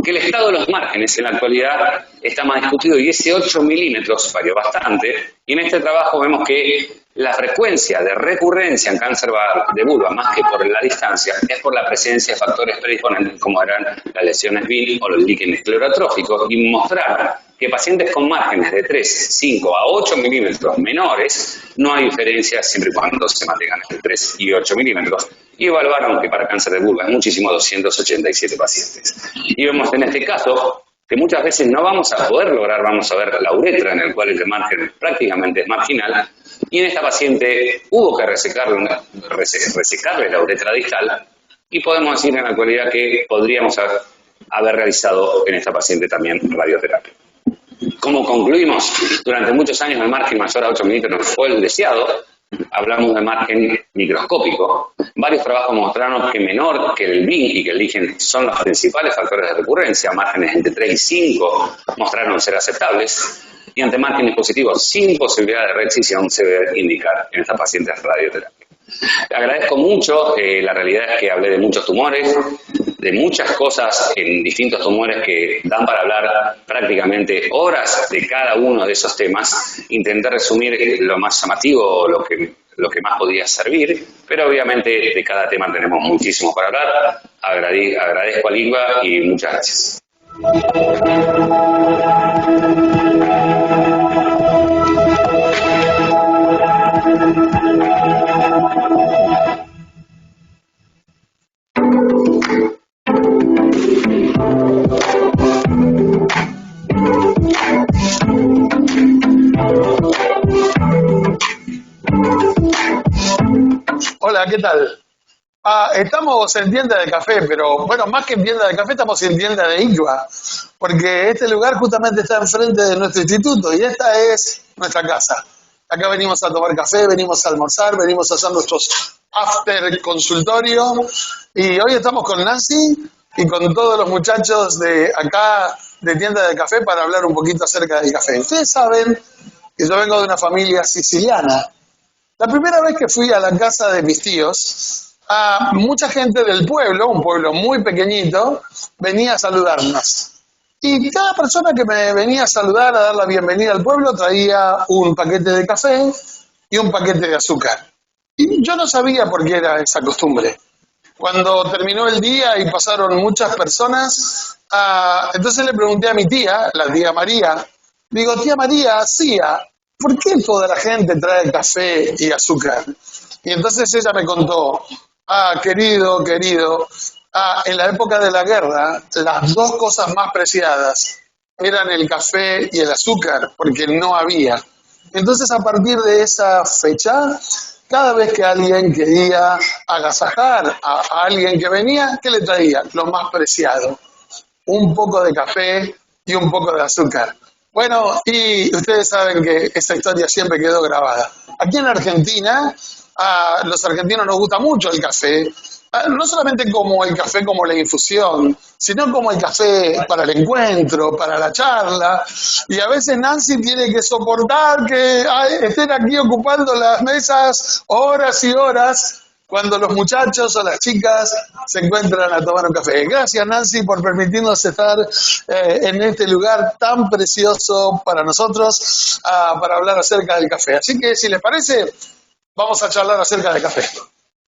S3: Que el estado de los márgenes en la actualidad está más discutido, y ese 8 milímetros varió bastante, y en este trabajo vemos que la frecuencia de recurrencia en cáncer de vulva, más que por la distancia, es por la presencia de factores predisponentes como eran las lesiones BIL o los líquenes esclerotróficos, y mostrar que pacientes con márgenes de 3, 5 a 8 milímetros menores, no hay diferencia siempre y cuando se mantengan entre 3 y 8 milímetros, y evaluaron que para cáncer de vulva es muchísimo 287 pacientes. Y vemos en este caso que muchas veces no vamos a poder lograr, vamos a ver la uretra en el cual el margen prácticamente es marginal, y en esta paciente hubo que resecarle la uretra distal, y podemos decir en la actualidad que podríamos haber realizado en esta paciente también radioterapia. Como concluimos, durante muchos años el margen mayor a 8 milímetros fue el deseado. Hablamos de margen microscópico. Varios trabajos mostraron que menor que el BIN y que el LIGEN son los principales factores de recurrencia. Márgenes entre 3 y 5 mostraron ser aceptables. Y ante márgenes positivos sin posibilidad de reexcisión se debe indicar en esta paciente radioterapia. Le agradezco mucho, la realidad es que hablé de muchos tumores, de muchas cosas en distintos tumores que dan para hablar prácticamente horas de cada uno de esos temas. Intenté resumir lo más llamativo, lo que más podía servir, pero obviamente de cada tema tenemos muchísimo para hablar. Agradezco al INVA y muchas gracias.
S1: Hola, ¿qué tal? Estamos en tienda de café, pero bueno, más que en tienda de café, estamos en tienda de ICBA, porque este lugar justamente está enfrente de nuestro instituto y esta es nuestra casa. Acá venimos a tomar café, venimos a almorzar, venimos a hacer nuestros after consultorio y hoy estamos con Nancy y con todos los muchachos de acá de tienda de café para hablar un poquito acerca del café. Ustedes saben que yo vengo de una familia siciliana. La primera vez que fui a la casa de mis tíos, mucha gente del pueblo, un pueblo muy pequeñito, venía a saludarnos. Y cada persona que me venía a saludar, a dar la bienvenida al pueblo, traía un paquete de café y un paquete de azúcar. Y yo no sabía por qué era esa costumbre. Cuando terminó el día y pasaron muchas personas, entonces le pregunté a mi tía, la tía María, digo, tía María, ¿por qué toda la gente trae café y azúcar? Y entonces ella me contó, querido, en la época de la guerra, las dos cosas más preciadas eran el café y el azúcar, porque no había. Entonces, a partir de esa fecha, cada vez que alguien quería agasajar a alguien que venía, ¿qué le traía? Lo más preciado, un poco de café y un poco de azúcar. Bueno, y ustedes saben que esa historia siempre quedó grabada. Aquí en Argentina, los argentinos nos gusta mucho el café, no solamente como el café como la infusión, sino como el café para el encuentro, para la charla, y a veces Nancy tiene que soportar que estén aquí ocupando las mesas horas y horas cuando los muchachos o las chicas se encuentran a tomar un café. Gracias, Nancy, por permitirnos estar en este lugar tan precioso para nosotros, para hablar acerca del café. Así que, si les parece, vamos a charlar acerca del café.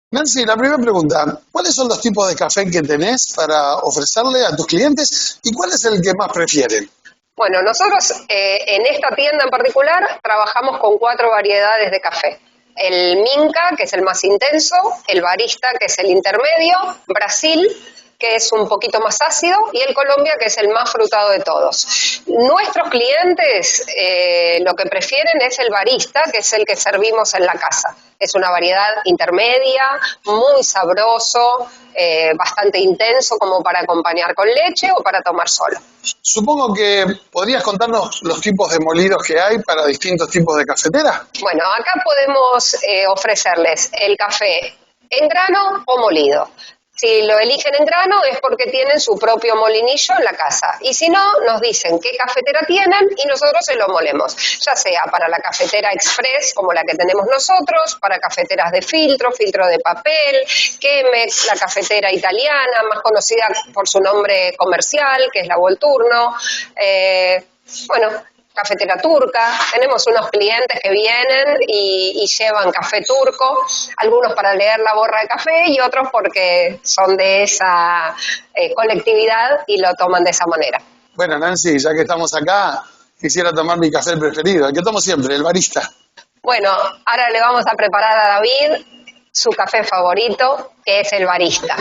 S1: Nancy, la primera pregunta, ¿cuáles son los tipos de café que tenés para ofrecerle a tus clientes y cuál es el que más prefieren?
S4: Bueno, nosotros en esta tienda en particular trabajamos con 4 variedades de café. El Minca, que es el más intenso, el Barista, que es el intermedio, Brasil, que es un poquito más ácido, y el Colombia, que es el más frutado de todos. Nuestros clientes lo que prefieren es el Barista, que es el que servimos en la casa. Es una variedad intermedia, muy sabroso, bastante intenso como para acompañar con leche o para tomar solo.
S1: Supongo que podrías contarnos los tipos de molidos que hay para distintos tipos de cafetera.
S4: Bueno, acá podemos ofrecerles el café en grano o molido. Si lo eligen en grano es porque tienen su propio molinillo en la casa. Y si no, nos dicen qué cafetera tienen y nosotros se lo molemos. Ya sea para la cafetera express, como la que tenemos nosotros, para cafeteras de filtro de papel, Chemex, la cafetera italiana, más conocida por su nombre comercial, que es la Volturno. Cafetera turca, tenemos unos clientes que vienen y llevan café turco, algunos para leer la borra de café y otros porque son de esa colectividad y lo toman de esa manera.
S1: Bueno, Nancy, ya que estamos acá, quisiera tomar mi café preferido, el que tomo siempre, el barista.
S4: Bueno, ahora le vamos a preparar a David su café favorito, que es el barista.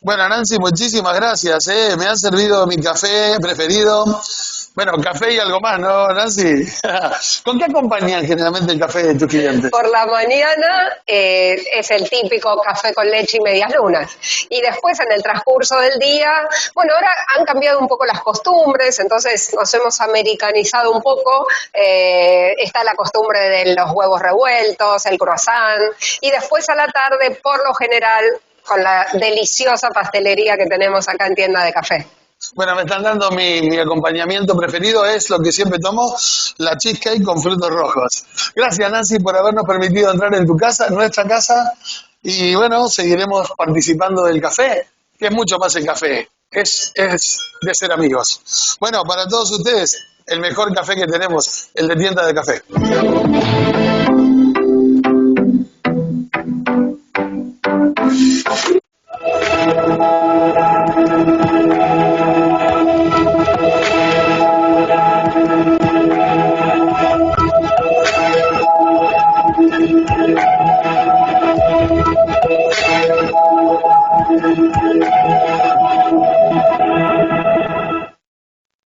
S1: Bueno, Nancy, muchísimas gracias, ¿eh? Me han servido mi café preferido. Bueno, café y algo más, ¿no, Nancy? ¿Con qué acompañan generalmente el café de tus clientes?
S4: Por la mañana es el típico café con leche y medias lunas. Y después en el transcurso del día, bueno, ahora han cambiado un poco las costumbres, entonces nos hemos americanizado un poco. Está la costumbre de los huevos revueltos, el croissant. Y después a la tarde, por lo general, con la deliciosa pastelería que tenemos acá en Tienda de Café.
S1: Bueno, me están dando mi acompañamiento preferido, es lo que siempre tomo, la cheesecake con frutos rojos. Gracias, Nancy, por habernos permitido entrar en tu casa, en nuestra casa, y bueno, seguiremos participando del café, que es mucho más el café, es de ser amigos. Bueno, para todos ustedes, el mejor café que tenemos, el de Tienda de Café.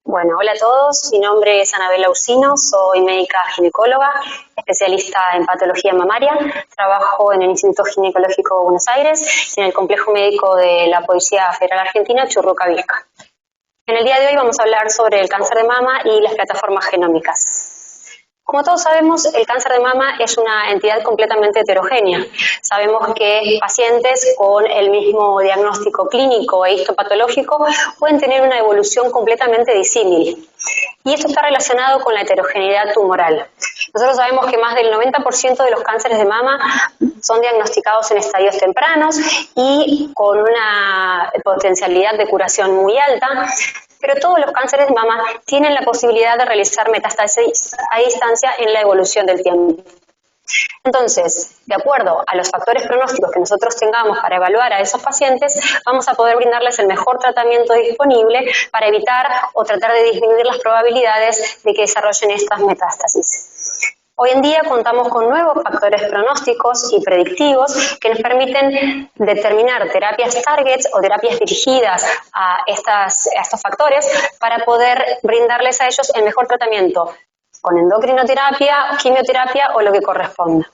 S5: Bueno, hola a todos, mi nombre es Anabela Ursino, soy médica ginecóloga, especialista en patología mamaria, trabajo en el Instituto Ginecológico de Buenos Aires y en el Complejo Médico de la Policía Federal Argentina, Churruca Vilca. En el día de hoy vamos a hablar sobre el cáncer de mama y las plataformas genómicas. Como todos sabemos, el cáncer de mama es una entidad completamente heterogénea. Sabemos que pacientes con el mismo diagnóstico clínico e histopatológico pueden tener una evolución completamente disímil. Y esto está relacionado con la heterogeneidad tumoral. Nosotros sabemos que más del 90% de los cánceres de mama son diagnosticados en estadios tempranos y con una potencialidad de curación muy alta, pero todos los cánceres de mama tienen la posibilidad de realizar metástasis a distancia en la evolución del tiempo. Entonces, de acuerdo a los factores pronósticos que nosotros tengamos para evaluar a esos pacientes, vamos a poder brindarles el mejor tratamiento disponible para evitar o tratar de disminuir las probabilidades de que desarrollen estas metástasis. Hoy en día contamos con nuevos factores pronósticos y predictivos que nos permiten determinar terapias targets o terapias dirigidas a estos factores para poder brindarles a ellos el mejor tratamiento con endocrinoterapia, quimioterapia o lo que corresponda.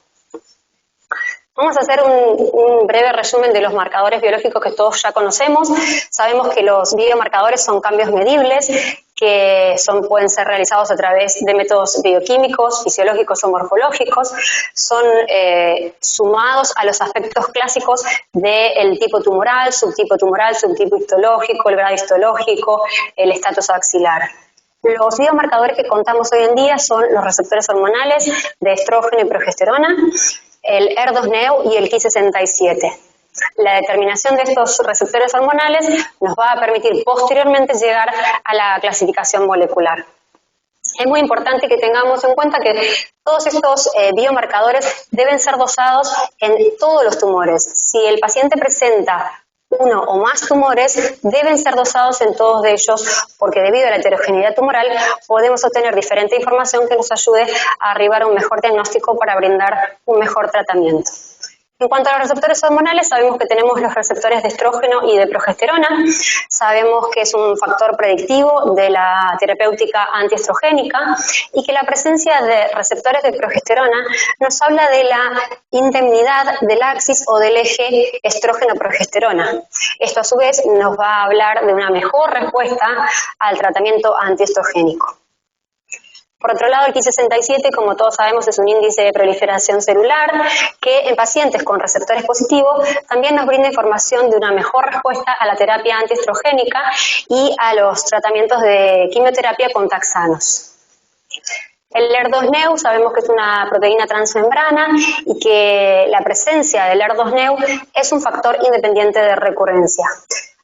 S5: Vamos a hacer un breve resumen de los marcadores biológicos que todos ya conocemos. Sabemos que los biomarcadores son cambios medibles que pueden ser realizados a través de métodos bioquímicos, fisiológicos o morfológicos. Son sumados a los aspectos clásicos del tipo tumoral, subtipo histológico, el grado histológico, el estatus axilar. Los biomarcadores que contamos hoy en día son los receptores hormonales de estrógeno y progesterona, el HER2/neu y el Ki67. La determinación de estos receptores hormonales nos va a permitir posteriormente llegar a la clasificación molecular. Es muy importante que tengamos en cuenta que todos estos biomarcadores deben ser dosados en todos los tumores. Si el paciente presenta uno o más tumores, deben ser dosados en todos de ellos, porque debido a la heterogeneidad tumoral podemos obtener diferente información que nos ayude a arribar a un mejor diagnóstico para brindar un mejor tratamiento. En cuanto a los receptores hormonales, sabemos que tenemos los receptores de estrógeno y de progesterona. Sabemos que es un factor predictivo de la terapéutica antiestrogénica y que la presencia de receptores de progesterona nos habla de la indemnidad del axis o del eje estrógeno-progesterona. Esto a su vez nos va a hablar de una mejor respuesta al tratamiento antiestrogénico. Por otro lado, el Ki67, como todos sabemos, es un índice de proliferación celular que en pacientes con receptores positivos también nos brinda información de una mejor respuesta a la terapia antiestrogénica y a los tratamientos de quimioterapia con taxanos. El HER2-Neu sabemos que es una proteína transmembrana y que la presencia del HER2-Neu es un factor independiente de recurrencia.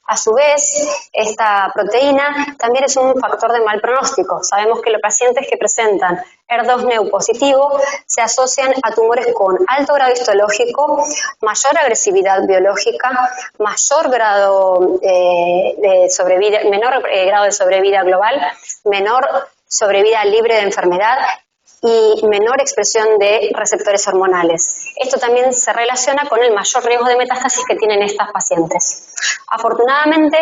S5: A su vez, esta proteína también es un factor de mal pronóstico. Sabemos que los pacientes que presentan HER2-Neu positivo se asocian a tumores con alto grado histológico, mayor agresividad biológica, mayor grado de sobrevida, menor grado de sobrevida global, menor sobrevida libre de enfermedad y menor expresión de receptores hormonales. Esto también se relaciona con el mayor riesgo de metástasis que tienen estas pacientes. Afortunadamente,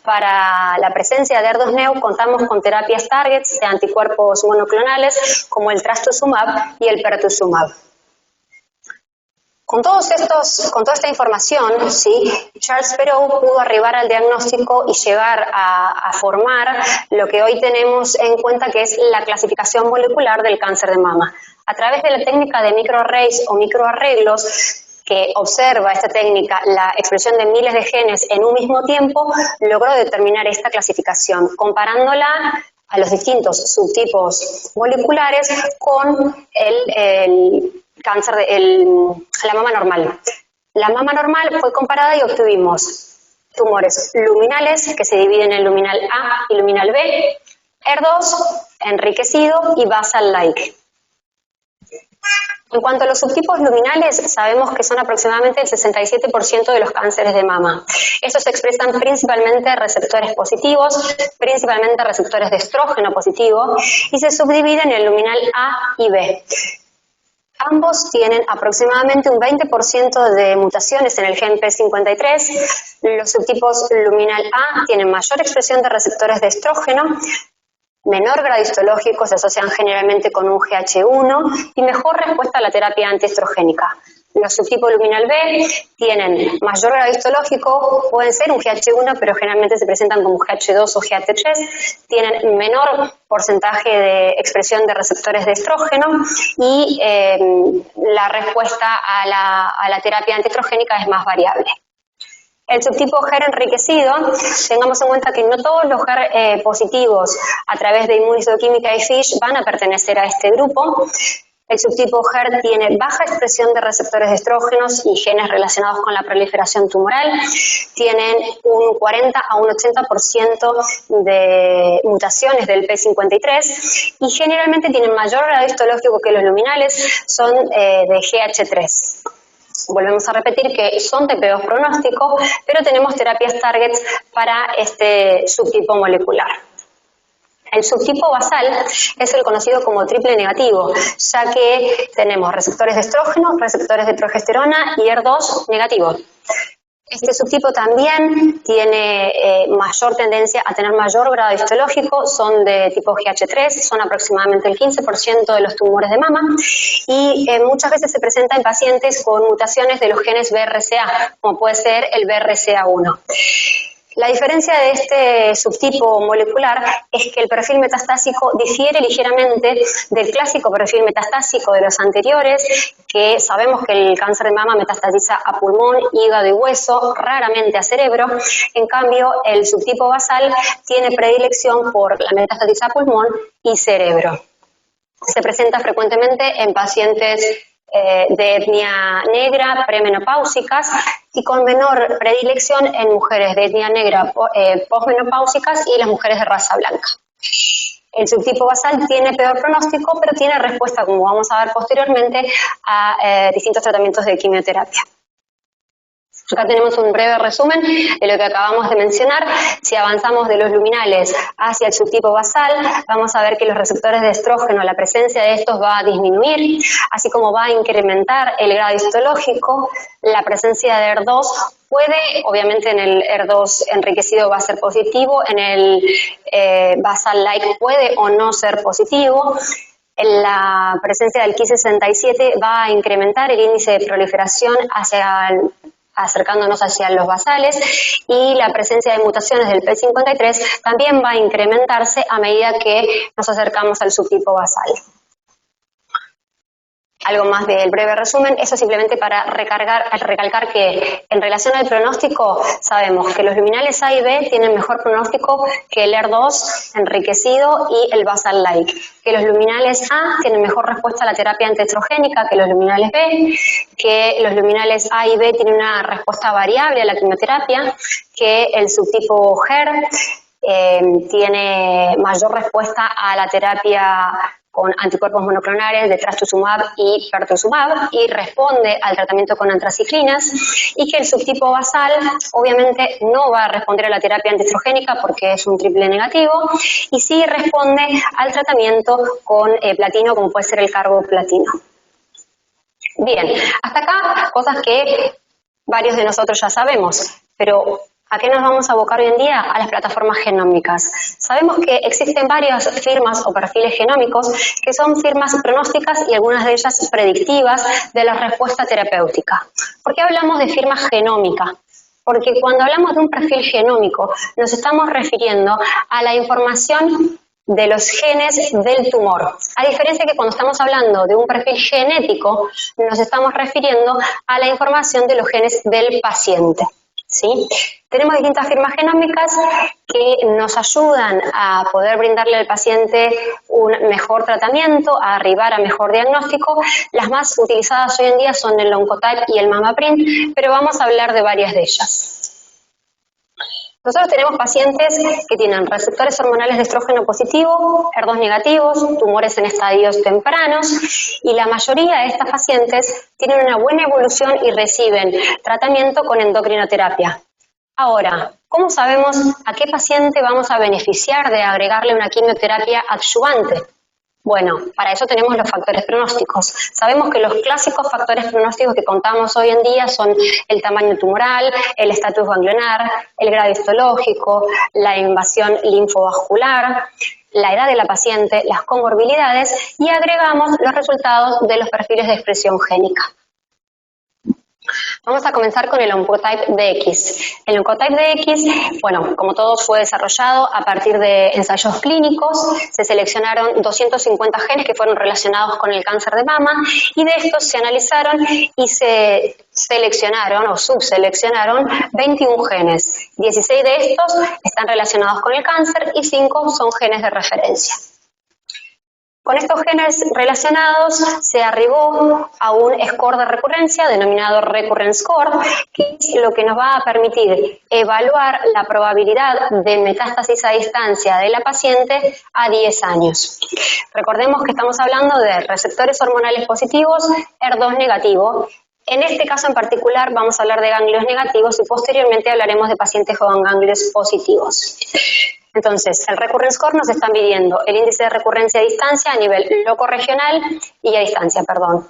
S5: para la presencia de HER2-Neu contamos con terapias targets de anticuerpos monoclonales como el trastuzumab y el pertuzumab. Con toda esta información, ¿sí? Charles Perrow pudo arribar al diagnóstico y llegar a formar lo que hoy tenemos en cuenta que es la clasificación molecular del cáncer de mama. A través de la técnica de microarrays o microarreglos que observa esta técnica la expresión de miles de genes en un mismo tiempo, logró determinar esta clasificación, comparándola a los distintos subtipos moleculares con el cáncer la mama normal. La mama normal fue comparada y obtuvimos tumores luminales que se dividen en luminal A y luminal B, HER2, enriquecido y basal-like. En cuanto a los subtipos luminales, sabemos que son aproximadamente el 67% de los cánceres de mama. Estos se expresan principalmente receptores positivos, principalmente receptores de estrógeno positivo, y se subdividen en luminal A y B. Ambos tienen aproximadamente un 20% de mutaciones en el gen P53. Los subtipos luminal A tienen mayor expresión de receptores de estrógeno, menor grado histológico, se asocian generalmente con un GH1 y mejor respuesta a la terapia antiestrogénica. Los subtipos luminal B tienen mayor grado histológico, pueden ser un GH1, pero generalmente se presentan como GH2 o GH3, tienen menor porcentaje de expresión de receptores de estrógeno y la respuesta a la terapia antiestrogénica es más variable. El subtipo HER enriquecido, tengamos en cuenta que no todos los HER positivos a través de inmunistoquímica y FISH van a pertenecer a este grupo. El subtipo HER tiene baja expresión de receptores de estrógenos y genes relacionados con la proliferación tumoral. Tienen un 40 a un 80% de mutaciones del P53 y generalmente tienen mayor grado histológico que los luminales, son de GH3. Volvemos a repetir que son de peor pronóstico, pero tenemos terapias targets para este subtipo molecular. El subtipo basal es el conocido como triple negativo, ya que tenemos receptores de estrógeno, receptores de progesterona y HER2 negativo. Este subtipo también tiene mayor tendencia a tener mayor grado histológico, son de tipo GH3, son aproximadamente el 15% de los tumores de mama y muchas veces se presenta en pacientes con mutaciones de los genes BRCA, como puede ser el BRCA1. La diferencia de este subtipo molecular es que el perfil metastásico difiere ligeramente del clásico perfil metastásico de los anteriores, que sabemos que el cáncer de mama metastatiza a pulmón, hígado y hueso, raramente a cerebro. En cambio, el subtipo basal tiene predilección por la metastatiza a pulmón y cerebro. Se presenta frecuentemente en pacientes de etnia negra, premenopáusicas y con menor predilección en mujeres de etnia negra posmenopáusicas y las mujeres de raza blanca. El subtipo basal tiene peor pronóstico, pero tiene respuesta, como vamos a ver posteriormente, a distintos tratamientos de quimioterapia. Acá tenemos un breve resumen de lo que acabamos de mencionar. Si avanzamos de los luminales hacia el subtipo basal, vamos a ver que los receptores de estrógeno, la presencia de estos va a disminuir, así como va a incrementar el grado histológico. La presencia de HER2 puede, obviamente en el HER2 enriquecido va a ser positivo, en el basal-like puede o no ser positivo. La presencia del Ki67 va a incrementar el índice de proliferación acercándonos hacia los basales, y la presencia de mutaciones del P53 también va a incrementarse a medida que nos acercamos al subtipo basal. algo más del breve resumen. Eso simplemente para recalcar que en relación al pronóstico sabemos que los luminales A y B tienen mejor pronóstico que el ER2 enriquecido y el basal-like, que los luminales A tienen mejor respuesta a la terapia antiestrogénica que los luminales B, que los luminales A y B tienen una respuesta variable a la quimioterapia, que el subtipo HER tiene mayor respuesta a la terapia con anticuerpos monoclonales de trastuzumab y pertuzumab y responde al tratamiento con antraciclinas, y que el subtipo basal obviamente no va a responder a la terapia antiestrogénica porque es un triple negativo, y sí responde al tratamiento con platino, como puede ser el carboplatino. Bien, hasta acá cosas que varios de nosotros ya sabemos, pero ¿a qué nos vamos a abocar hoy en día? A las plataformas genómicas. Sabemos que existen varias firmas o perfiles genómicos que son firmas pronósticas y algunas de ellas predictivas de la respuesta terapéutica. ¿Por qué hablamos de firma genómica? Porque cuando hablamos de un perfil genómico nos estamos refiriendo a la información de los genes del tumor. A diferencia que cuando estamos hablando de un perfil genético, nos estamos refiriendo a la información de los genes del paciente. ¿Sí? Tenemos distintas firmas genómicas que nos ayudan a poder brindarle al paciente un mejor tratamiento, a arribar a mejor diagnóstico. Las más utilizadas hoy en día son el Oncotype y el MammaPrint, pero vamos a hablar de varias de ellas. Nosotros tenemos pacientes que tienen receptores hormonales de estrógeno positivo, ER2 negativos, tumores en estadios tempranos, y la mayoría de estas pacientes tienen una buena evolución y reciben tratamiento con endocrinoterapia. Ahora, ¿cómo sabemos a qué paciente vamos a beneficiar de agregarle una quimioterapia adyuvante? Bueno, para eso tenemos los factores pronósticos. Sabemos que los clásicos factores pronósticos que contamos hoy en día son el tamaño tumoral, el estatus ganglionar, el grado histológico, la invasión linfovascular, la edad de la paciente, las comorbilidades, y agregamos los resultados de los perfiles de expresión génica. Vamos a comenzar con el Oncotype DX. El Oncotype DX, bueno, como todos, fue desarrollado a partir de ensayos clínicos. Se seleccionaron 250 genes que fueron relacionados con el cáncer de mama, y de estos se analizaron y se seleccionaron o subseleccionaron 21 genes. 16 de estos están relacionados con el cáncer y 5 son genes de referencia. Con estos genes relacionados se arribó a un score de recurrencia denominado Recurrence Score, que es lo que nos va a permitir evaluar la probabilidad de metástasis a distancia de la paciente a 10 años. Recordemos que estamos hablando de receptores hormonales positivos, ER2 negativo. En este caso en particular vamos a hablar de ganglios negativos y posteriormente hablaremos de pacientes con ganglios positivos. Entonces, el Recurrence Score nos está midiendo el índice de recurrencia a distancia a nivel locorregional y a distancia, perdón.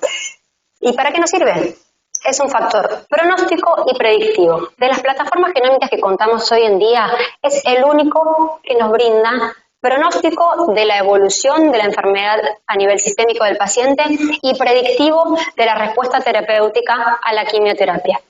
S5: ¿Y para qué nos sirve? Es un factor pronóstico y predictivo. De las plataformas genómicas que contamos hoy en día, es el único que nos brinda pronóstico de la evolución de la enfermedad a nivel sistémico del paciente y predictivo de la respuesta terapéutica a la quimioterapia.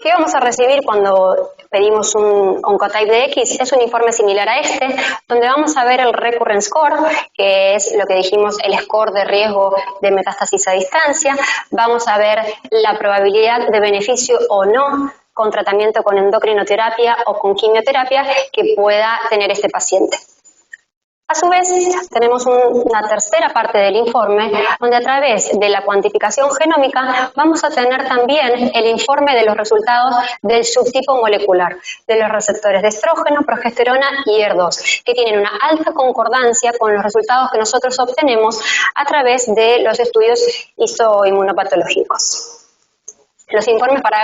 S5: ¿Qué vamos a recibir cuando pedimos un Oncotype DX? Es un informe similar a este, donde vamos a ver el Recurrence Score, que es lo que dijimos, el score de riesgo de metástasis a distancia. Vamos a ver la probabilidad de beneficio o no con tratamiento con endocrinoterapia o con quimioterapia que pueda tener este paciente. A su vez, tenemos una tercera parte del informe, donde a través de la cuantificación genómica vamos a tener también el informe de los resultados del subtipo molecular, de los receptores de estrógeno, progesterona y ER2, que tienen una alta concordancia con los resultados que nosotros obtenemos a través de los estudios histoinmunopatológicos. Los informes para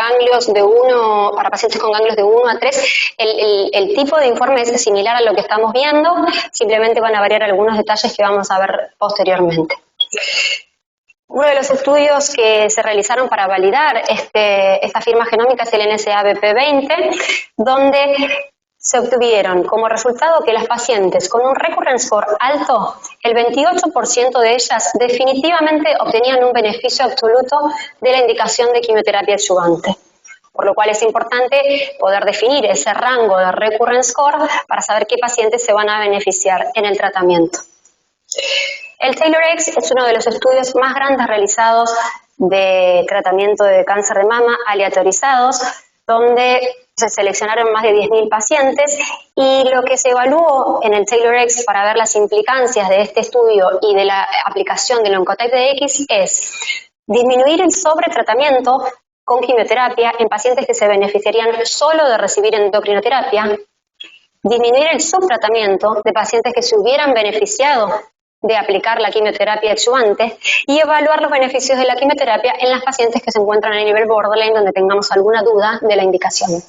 S5: para pacientes con ganglios de 1 a 3, el tipo de informe es similar a lo que estamos viendo, simplemente van a variar algunos detalles que vamos a ver posteriormente. Uno de los estudios que se realizaron para validar esta firma genómica es el NSA-BP20, donde se obtuvieron como resultado que las pacientes con un Recurrence Score alto, el 28% de ellas definitivamente obtenían un beneficio absoluto de la indicación de quimioterapia adyuvante. Por lo cual es importante poder definir ese rango de Recurrence Score para saber qué pacientes se van a beneficiar en el tratamiento. El TAILORx es uno de los estudios más grandes realizados de tratamiento de cáncer de mama aleatorizados, donde se seleccionaron más de 10.000 pacientes y lo que se evaluó en el TAILORx para ver las implicancias de este estudio y de la aplicación del Oncotype DX es disminuir el sobretratamiento con quimioterapia en pacientes que se beneficiarían solo de recibir endocrinoterapia, disminuir el subtratamiento de pacientes que se hubieran beneficiado de aplicar la quimioterapia adyuvante y evaluar los beneficios de la quimioterapia en las pacientes que se encuentran a nivel borderline donde tengamos alguna duda de la indicación.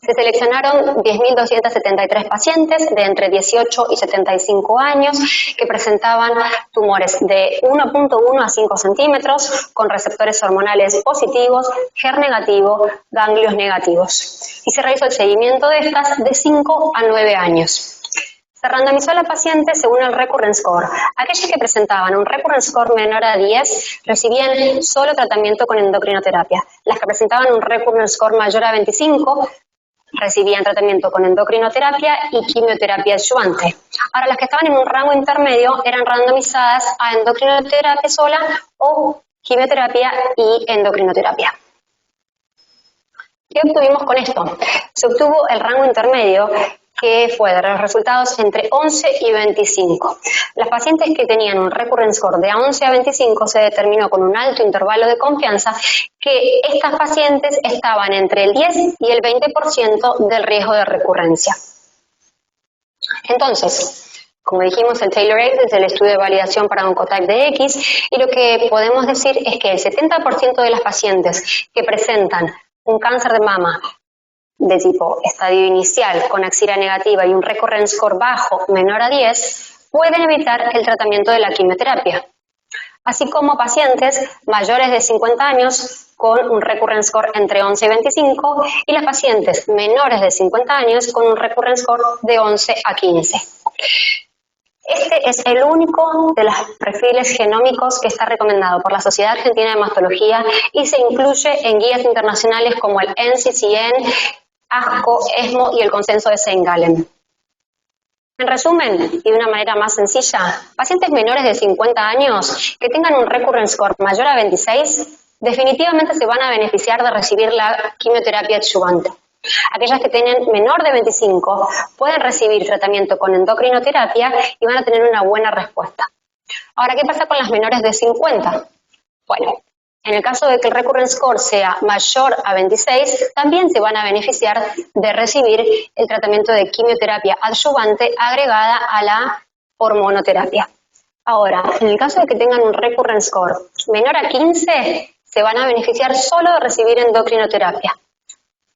S5: Se seleccionaron 10.273 pacientes de entre 18 y 75 años que presentaban tumores de 1.1 a 5 centímetros con receptores hormonales positivos, HER negativo, ganglios negativos. Y se realizó el seguimiento de estas de 5 a 9 años. Se randomizó a la paciente según el recurrence score. Aquellas que presentaban un recurrence score menor a 10 recibían solo tratamiento con endocrinoterapia. Las que presentaban un recurrence score mayor a 25 recibían tratamiento con endocrinoterapia y quimioterapia adyuvante. Ahora, las que estaban en un rango intermedio eran randomizadas a endocrinoterapia sola o quimioterapia y endocrinoterapia. ¿Qué obtuvimos con esto? Se obtuvo el rango intermedio, que fue de los resultados entre 11 y 25. Las pacientes que tenían un recurrence score de 11 a 25 se determinó con un alto intervalo de confianza que estas pacientes estaban entre el 10 y el 20% del riesgo de recurrencia. Entonces, como dijimos, el TAILORx es el estudio de validación para Oncotype DX y lo que podemos decir es que el 70% de las pacientes que presentan un cáncer de mama de tipo estadio inicial con axila negativa y un recurrence score bajo menor a 10 pueden evitar el tratamiento de la quimioterapia, así como pacientes mayores de 50 años con un recurrence score entre 11 y 25 y las pacientes menores de 50 años con un recurrence score de 11 a 15. Este es el único de los perfiles genómicos que está recomendado por la Sociedad Argentina de Hematología y se incluye en guías internacionales como el NCCN, ASCO, ESMO y el consenso de St. Gallen. En resumen, y de una manera más sencilla, pacientes menores de 50 años que tengan un recurrence score mayor a 26 definitivamente se van a beneficiar de recibir la quimioterapia adyuvante. Aquellas que tienen menor de 25 pueden recibir tratamiento con endocrinoterapia y van a tener una buena respuesta. Ahora, ¿qué pasa con las menores de 50? Bueno, en el caso de que el recurrence score sea mayor a 26, también se van a beneficiar de recibir el tratamiento de quimioterapia adyuvante agregada a la hormonoterapia. Ahora, en el caso de que tengan un recurrence score menor a 15, se van a beneficiar solo de recibir endocrinoterapia.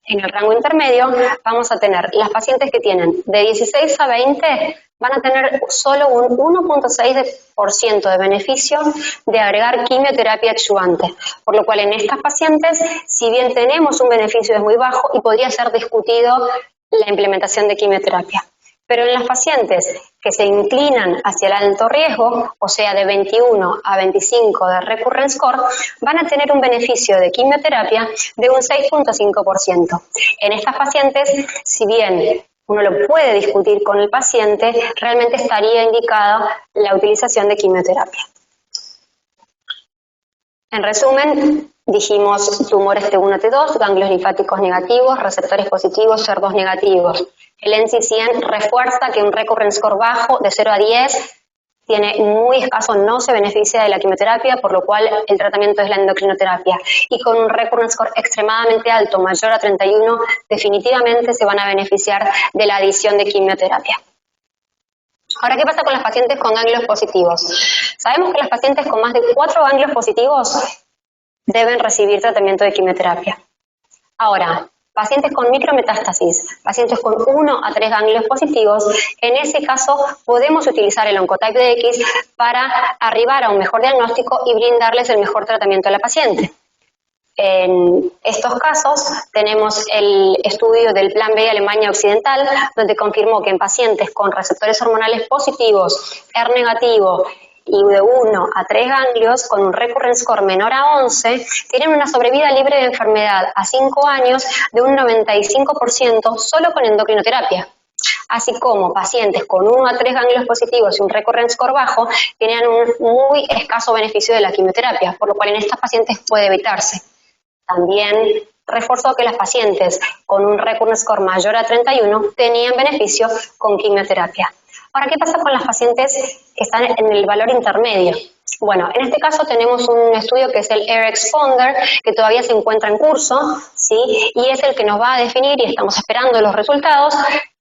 S5: En el rango intermedio vamos a tener las pacientes que tienen de 16 a 20 van a tener solo un 1.6% de beneficio de agregar quimioterapia adyuvante, por lo cual en estas pacientes, si bien tenemos un beneficio es muy bajo y podría ser discutido la implementación de quimioterapia. Pero en las pacientes que se inclinan hacia el alto riesgo, o sea de 21 a 25 de recurrence score, van a tener un beneficio de quimioterapia de un 6.5%. En estas pacientes, si bien uno lo puede discutir con el paciente, realmente estaría indicada la utilización de quimioterapia. En resumen, dijimos tumores T1, T2, ganglios linfáticos negativos, receptores positivos, HER2 negativos. El NCCN refuerza que un recurrence score bajo de 0 a 10 tiene muy escaso, no se beneficia de la quimioterapia, por lo cual el tratamiento es la endocrinoterapia. Y con un recurrence score extremadamente alto, mayor a 31, definitivamente se van a beneficiar de la adición de quimioterapia. Ahora, ¿qué pasa con las pacientes con ganglios positivos? Sabemos que las pacientes con más de 4 ganglios positivos deben recibir tratamiento de quimioterapia. Ahora, pacientes con micrometástasis, pacientes con 1 a 3 ganglios positivos, en ese caso podemos utilizar el Oncotype DX para arribar a un mejor diagnóstico y brindarles el mejor tratamiento a la paciente. En estos casos tenemos el estudio del Plan B Alemania Occidental, donde confirmó que en pacientes con receptores hormonales positivos, HER negativo y de 1 a 3 ganglios con un recurrence score menor a 11 tienen una sobrevida libre de enfermedad a 5 años de un 95% solo con endocrinoterapia. así como pacientes con 1 a 3 ganglios positivos y un recurrence score bajo, tenían un muy escaso beneficio de la quimioterapia, por lo cual en estas pacientes puede evitarse. También reforzó que las pacientes con un recurrence score mayor a 31 tenían beneficio con quimioterapia. Ahora, ¿qué pasa con las pacientes que están en el valor intermedio? Bueno, en este caso tenemos un estudio que es el AIR-Exponder, que todavía se encuentra en curso, ¿sí? Y es el que nos va a definir, y estamos esperando los resultados,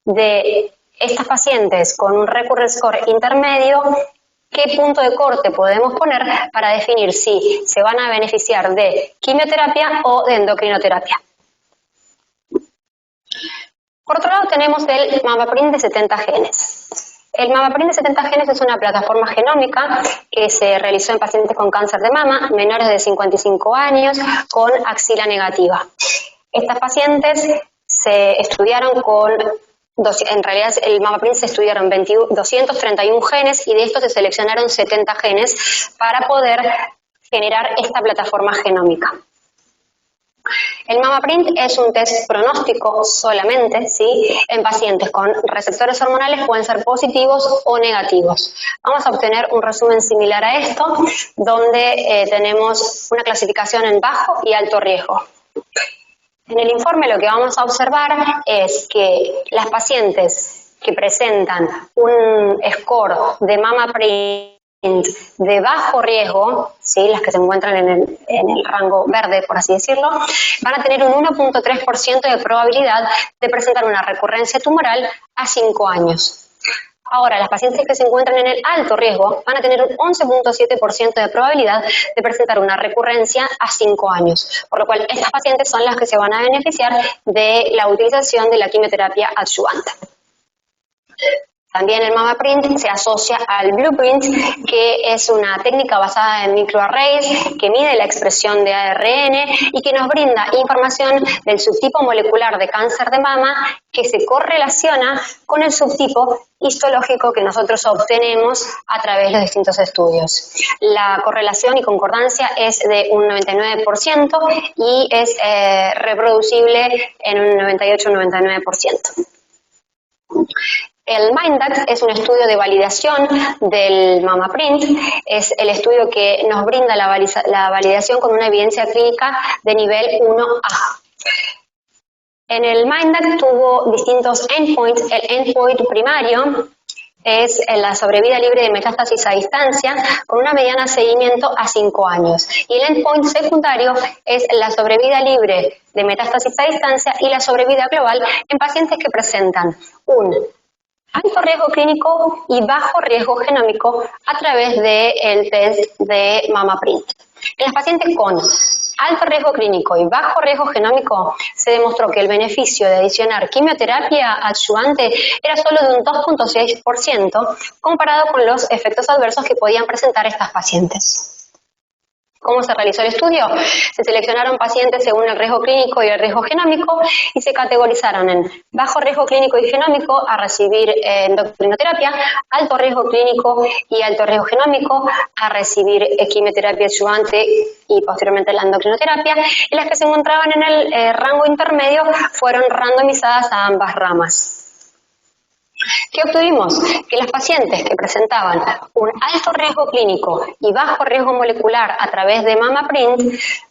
S5: de estas pacientes con un recurrence score intermedio, qué punto de corte podemos poner para definir si se van a beneficiar de quimioterapia o de endocrinoterapia. Por otro lado tenemos el MamaPrint de 70 genes. El MamaPrint de 70 genes es una plataforma genómica que se realizó en pacientes con cáncer de mama, menores de 55 años, con axila negativa. Estas pacientes se estudiaron en realidad el MamaPrint se estudiaron 231 genes y de estos se seleccionaron 70 genes para poder generar esta plataforma genómica. El MamaPrint es un test pronóstico solamente, ¿sí? En pacientes con receptores hormonales pueden ser positivos o negativos. Vamos a obtener un resumen similar a esto, donde tenemos una clasificación en bajo y alto riesgo. En el informe lo que vamos a observar es que las pacientes que presentan un score de MamaPrint de bajo riesgo, ¿sí? Las que se encuentran en el rango verde, por así decirlo, van a tener un 1.3% de probabilidad de presentar una recurrencia tumoral a 5 años. Ahora, las pacientes que se encuentran en el alto riesgo van a tener un 11.7% de probabilidad de presentar una recurrencia a 5 años, por lo cual estas pacientes son las que se van a beneficiar de la utilización de la quimioterapia adyuvante. También el MamaPrint se asocia al Blueprint, que es una técnica basada en microarrays que mide la expresión de ARN y que nos brinda información del subtipo molecular de cáncer de mama que se correlaciona con el subtipo histológico que nosotros obtenemos a través de los distintos estudios. La correlación y concordancia es de un 99% y es reproducible en un 98-99%. El MINDAX es un estudio de validación del MamaPrint, es el estudio que nos brinda la validación con una evidencia clínica de nivel 1A. En el MINDAX tuvo distintos endpoints. El endpoint primario es la sobrevida libre de metástasis a distancia con una mediana de seguimiento a 5 años. Y el endpoint secundario es la sobrevida libre de metástasis a distancia y la sobrevida global en pacientes que presentan un alto riesgo clínico y bajo riesgo genómico a través del test de MamaPrint. En las pacientes con alto riesgo clínico y bajo riesgo genómico se demostró que el beneficio de adicionar quimioterapia adyuvante era solo de un 2.6% comparado con los efectos adversos que podían presentar estas pacientes. ¿Cómo se realizó el estudio? Se seleccionaron pacientes según el riesgo clínico y el riesgo genómico y se categorizaron en bajo riesgo clínico y genómico a recibir endocrinoterapia, alto riesgo clínico y alto riesgo genómico a recibir quimioterapia adyuvante y posteriormente la endocrinoterapia, y las que se encontraban en el rango intermedio fueron randomizadas a ambas ramas. ¿Qué obtuvimos? Que las pacientes que presentaban un alto riesgo clínico y bajo riesgo molecular a través de MamaPrint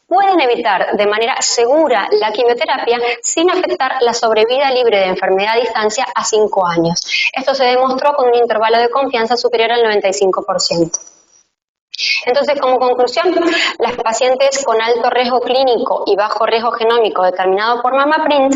S5: pueden evitar de manera segura la quimioterapia sin afectar la sobrevida libre de enfermedad a distancia a 5 años. Esto se demostró con un intervalo de confianza superior al 95%. Entonces, como conclusión, las pacientes con alto riesgo clínico y bajo riesgo genómico determinado por MamaPrint,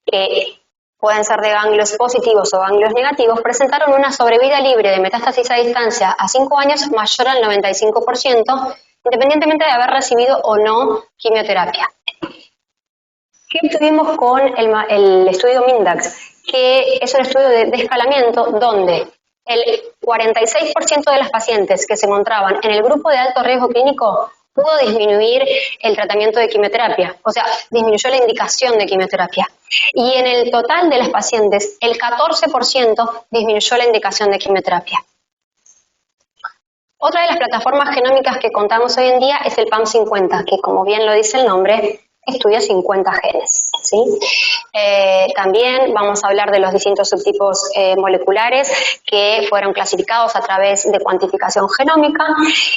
S5: que pueden ser de ganglios positivos o ganglios negativos, presentaron una sobrevida libre de metástasis a distancia a 5 años mayor al 95%, independientemente de haber recibido o no quimioterapia. ¿Qué obtuvimos con el estudio MINDAX? Que es un estudio de escalamiento donde el 46% de las pacientes que se encontraban en el grupo de alto riesgo clínico pudo disminuir el tratamiento de quimioterapia, o sea, disminuyó la indicación de quimioterapia. Y en el total de las pacientes, el 14% disminuyó la indicación de quimioterapia. Otra de las plataformas genómicas que contamos hoy en día es el PAM50, que como bien lo dice el nombre, estudia 50 genes, ¿sí? También vamos a hablar de los distintos subtipos moleculares que fueron clasificados a través de cuantificación genómica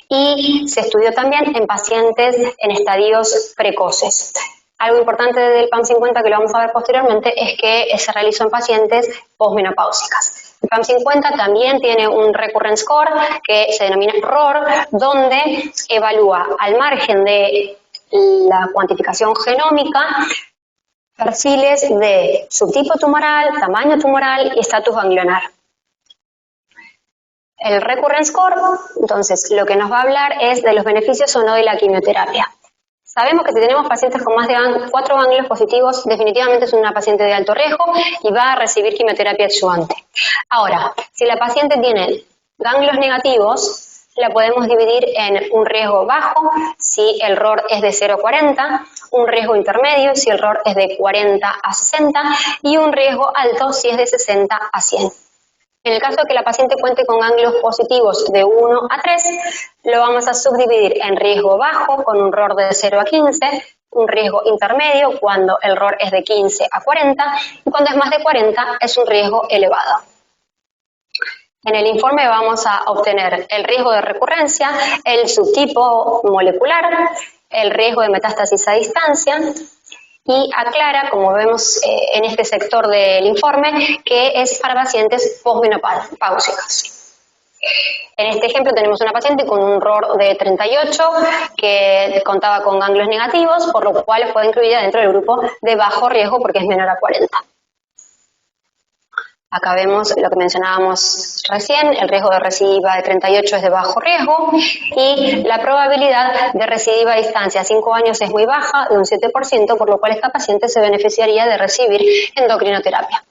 S5: y se estudió también en pacientes en estadios precoces. Algo importante del PAM50 que lo vamos a ver posteriormente es que se realizó en pacientes posmenopáusicas. El PAM50 también tiene un recurrence score que se denomina ROR, donde evalúa al margen de la cuantificación genómica perfiles de subtipo tumoral, tamaño tumoral y estatus ganglionar. El recurrence score, entonces, lo que nos va a hablar es de los beneficios o no de la quimioterapia. Sabemos que si tenemos pacientes con más de 4 ganglios positivos, definitivamente es una paciente de alto riesgo y va a recibir quimioterapia adyuvante. Ahora, si la paciente tiene ganglios negativos, la podemos dividir en un riesgo bajo si el ROR es de 0 a 40, un riesgo intermedio si el ROR es de 40 a 60 y un riesgo alto si es de 60 a 100. En el caso de que la paciente cuente con ganglios positivos de 1 a 3, lo vamos a subdividir en riesgo bajo con un ROR de 0 a 15, un riesgo intermedio cuando el ROR es de 15 a 40 y cuando es más de 40 es un riesgo elevado. En el informe vamos a obtener el riesgo de recurrencia, el subtipo molecular, el riesgo de metástasis a distancia y aclara, como vemos en este sector del informe, que es para pacientes posmenopáusicas. En este ejemplo tenemos una paciente con un ROR de 38 que contaba con ganglios negativos, por lo cual fue incluida dentro del grupo de bajo riesgo porque es menor a 40. Acá vemos lo que mencionábamos recién, el riesgo de recidiva de 38 es de bajo riesgo y la probabilidad de recidiva a distancia a 5 años es muy baja, de un 7%, por lo cual esta paciente se beneficiaría de recibir endocrinoterapia.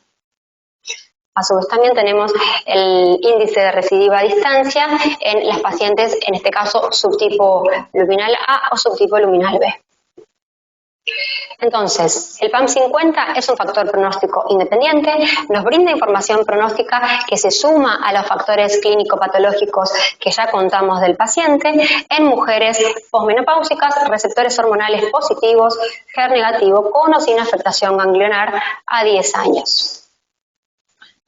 S5: A su vez también tenemos el índice de recidiva a distancia en las pacientes, en este caso subtipo luminal A o subtipo luminal B. Entonces, el PAM50 es un factor pronóstico independiente, nos brinda información pronóstica que se suma a los factores clínico-patológicos que ya contamos del paciente en mujeres posmenopáusicas, receptores hormonales positivos, HER negativo con o sin afectación ganglionar a 10 años.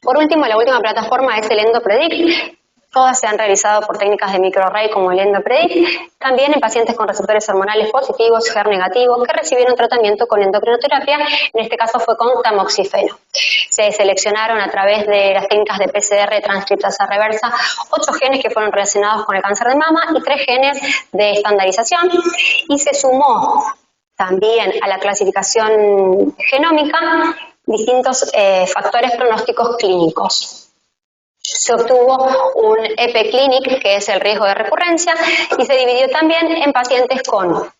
S5: Por último, la última plataforma es el EndoPredict. Todas se han realizado por técnicas de microarray como el EndoPredict, también en pacientes con receptores hormonales positivos, HER negativos, que recibieron tratamiento con endocrinoterapia, en este caso fue con tamoxifeno. Se seleccionaron a través de las técnicas de PCR transcriptasa reversa 8 genes que fueron relacionados con el cáncer de mama y 3 genes de estandarización, y se sumó también a la clasificación genómica distintos factores pronósticos clínicos. Se obtuvo un EP-Clinic, que es el riesgo de recurrencia, y se dividió también en pacientes con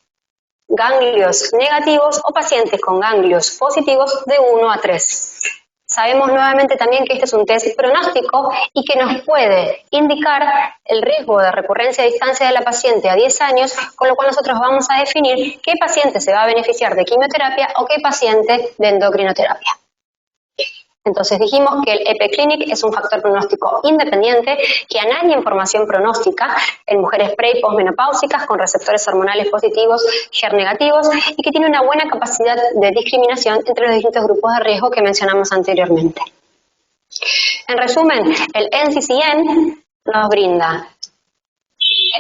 S5: ganglios negativos o pacientes con ganglios positivos de 1 a 3. Sabemos nuevamente también que este es un test pronóstico y que nos puede indicar el riesgo de recurrencia a distancia de la paciente a 10 años, con lo cual nosotros vamos a definir qué paciente se va a beneficiar de quimioterapia o qué paciente de endocrinoterapia. Entonces dijimos que el EP-Clinic es un factor pronóstico independiente que añade información pronóstica en mujeres pre y posmenopáusicas con receptores hormonales positivos, HER negativos y que tiene una buena capacidad de discriminación entre los distintos grupos de riesgo que mencionamos anteriormente. En resumen, el NCCN nos brinda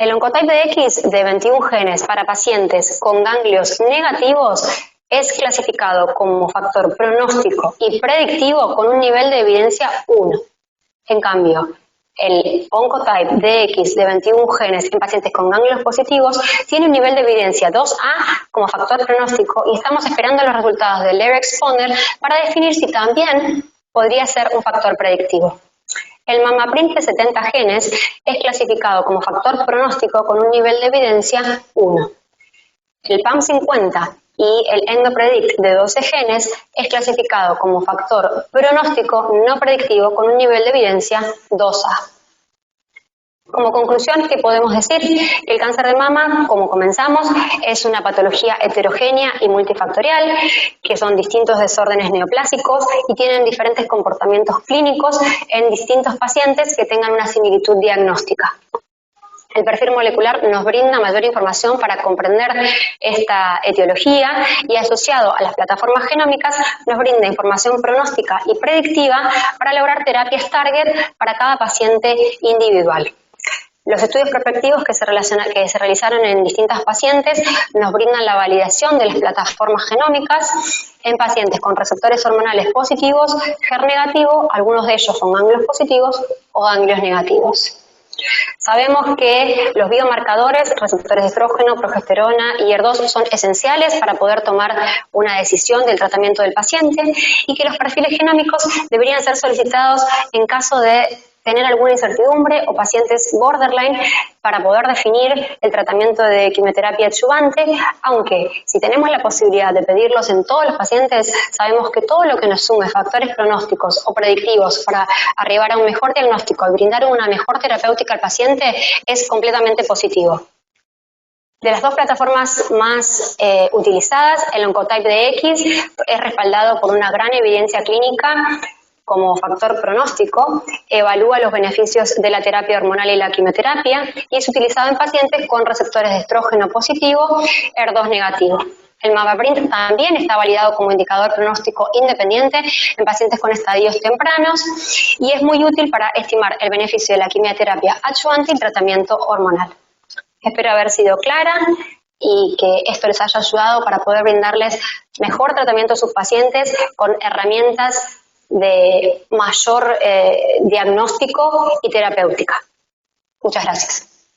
S5: el Oncotype DX de 21 genes para pacientes con ganglios negativos. Es clasificado como factor pronóstico y predictivo con un nivel de evidencia 1. En cambio, el Oncotype DX de 21 genes en pacientes con ganglios positivos tiene un nivel de evidencia 2A como factor pronóstico y estamos esperando los resultados del LER-Exponer para definir si también podría ser un factor predictivo. El MammaPrint de 70 genes es clasificado como factor pronóstico con un nivel de evidencia 1. El PAM50 y el EndoPredict de 12 genes es clasificado como factor pronóstico no predictivo con un nivel de evidencia 2A. Como conclusión, ¿qué podemos decir? Que el cáncer de mama, como comenzamos, es una patología heterogénea y multifactorial, que son distintos desórdenes neoplásicos y tienen diferentes comportamientos clínicos en distintos pacientes que tengan una similitud diagnóstica. El perfil molecular nos brinda mayor información para comprender esta etiología y asociado a las plataformas genómicas nos brinda información pronóstica y predictiva para lograr terapias target para cada paciente individual. Los estudios prospectivos que se realizaron en distintas pacientes nos brindan la validación de las plataformas genómicas en pacientes con receptores hormonales positivos, HER negativo, algunos de ellos con ganglios positivos o ganglios negativos. Sabemos que los biomarcadores, receptores de estrógeno, progesterona y HER2 son esenciales para poder tomar una decisión del tratamiento del paciente y que los perfiles genómicos deberían ser solicitados en caso de tener alguna incertidumbre o pacientes borderline para poder definir el tratamiento de quimioterapia adyuvante, aunque si tenemos la posibilidad de pedirlos en todos los pacientes, sabemos que todo lo que nos sume factores pronósticos o predictivos para arribar a un mejor diagnóstico y brindar una mejor terapéutica al paciente es completamente positivo. De las dos plataformas más utilizadas, el Oncotype DX es respaldado por una gran evidencia clínica como factor pronóstico, evalúa los beneficios de la terapia hormonal y la quimioterapia y es utilizado en pacientes con receptores de estrógeno positivo, HER2 negativo. El MAVAPRINT también está validado como indicador pronóstico independiente en pacientes con estadios tempranos y es muy útil para estimar el beneficio de la quimioterapia adyuvante y el tratamiento hormonal. Espero haber sido clara y que esto les haya ayudado para poder brindarles mejor tratamiento a sus pacientes con herramientas de mayor diagnóstico y terapéutica. Muchas gracias.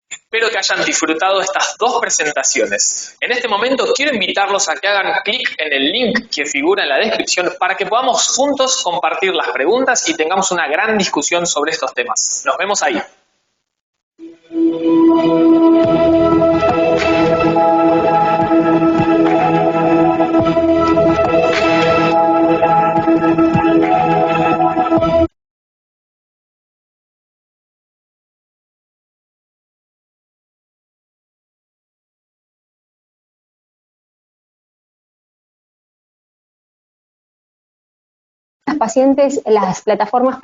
S2: Espero que hayan disfrutado estas dos presentaciones. En este momento quiero invitarlos a que hagan clic en el link que figura en la descripción para que podamos juntos compartir las preguntas y tengamos una gran discusión sobre estos temas. Nos vemos ahí.
S5: Las plataformas,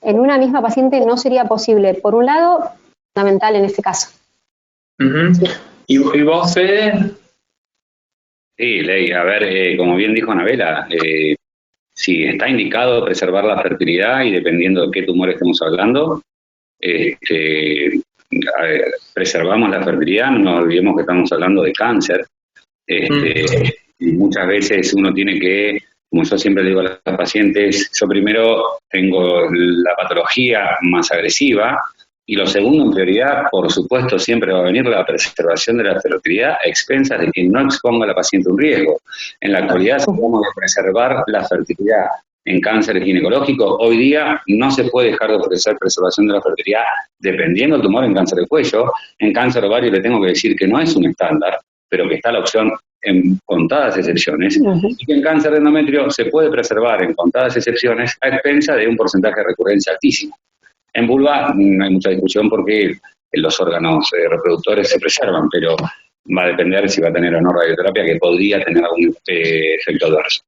S5: en una misma paciente no sería posible. Por un lado, fundamental en este caso.
S2: Sí. ¿Y vos, Fede?
S3: Sí, Ley, a ver, como bien dijo Anabela, sí, está indicado preservar la fertilidad y dependiendo de qué tumor estemos hablando, preservamos la fertilidad, no nos olvidemos que estamos hablando de cáncer. Y muchas veces uno tiene que, como yo siempre le digo a los pacientes, yo primero tengo la patología más agresiva y lo segundo en prioridad, por supuesto, siempre va a venir la preservación de la fertilidad a expensas de que no exponga a la paciente un riesgo. En la actualidad tenemos que preservar la fertilidad en cáncer ginecológico. Hoy día no se puede dejar de ofrecer preservación de la fertilidad dependiendo del tumor en cáncer de cuello. En cáncer ovario le tengo que decir que no es un estándar, pero que está la opción en contadas excepciones, y que en cáncer de endometrio se puede preservar en contadas excepciones a expensa de un porcentaje de recurrencia altísimo. En vulva no hay mucha discusión porque los órganos reproductores se preservan, pero va a depender si va a tener o no radioterapia, que podría tener algún efecto adverso.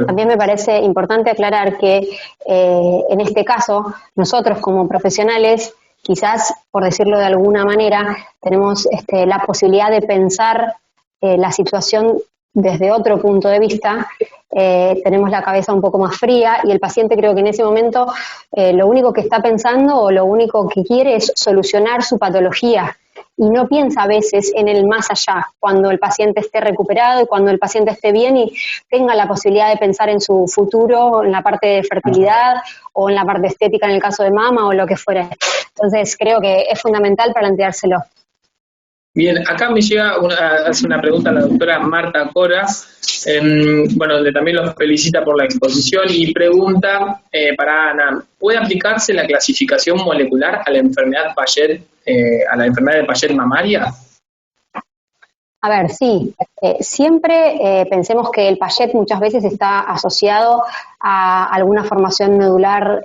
S5: También me parece importante aclarar que en este caso, nosotros como profesionales, quizás, por decirlo de alguna manera, tenemos la posibilidad de pensar la situación desde otro punto de vista, tenemos la cabeza un poco más fría y el paciente creo que en ese momento lo único que está pensando o lo único que quiere es solucionar su patología y no piensa a veces en el más allá, cuando el paciente esté recuperado y cuando el paciente esté bien y tenga la posibilidad de pensar en su futuro, en la parte de fertilidad o en la parte estética en el caso de mama o lo que fuera. Entonces creo que es fundamental planteárselo.
S2: Bien, acá me llega hace una pregunta a la doctora Marta Cora, donde también los felicita por la exposición y pregunta para Ana, ¿puede aplicarse la clasificación molecular a la enfermedad Payet, de Payet mamaria?
S5: A ver, sí. Siempre pensemos que el Payet muchas veces está asociado a alguna formación nodular,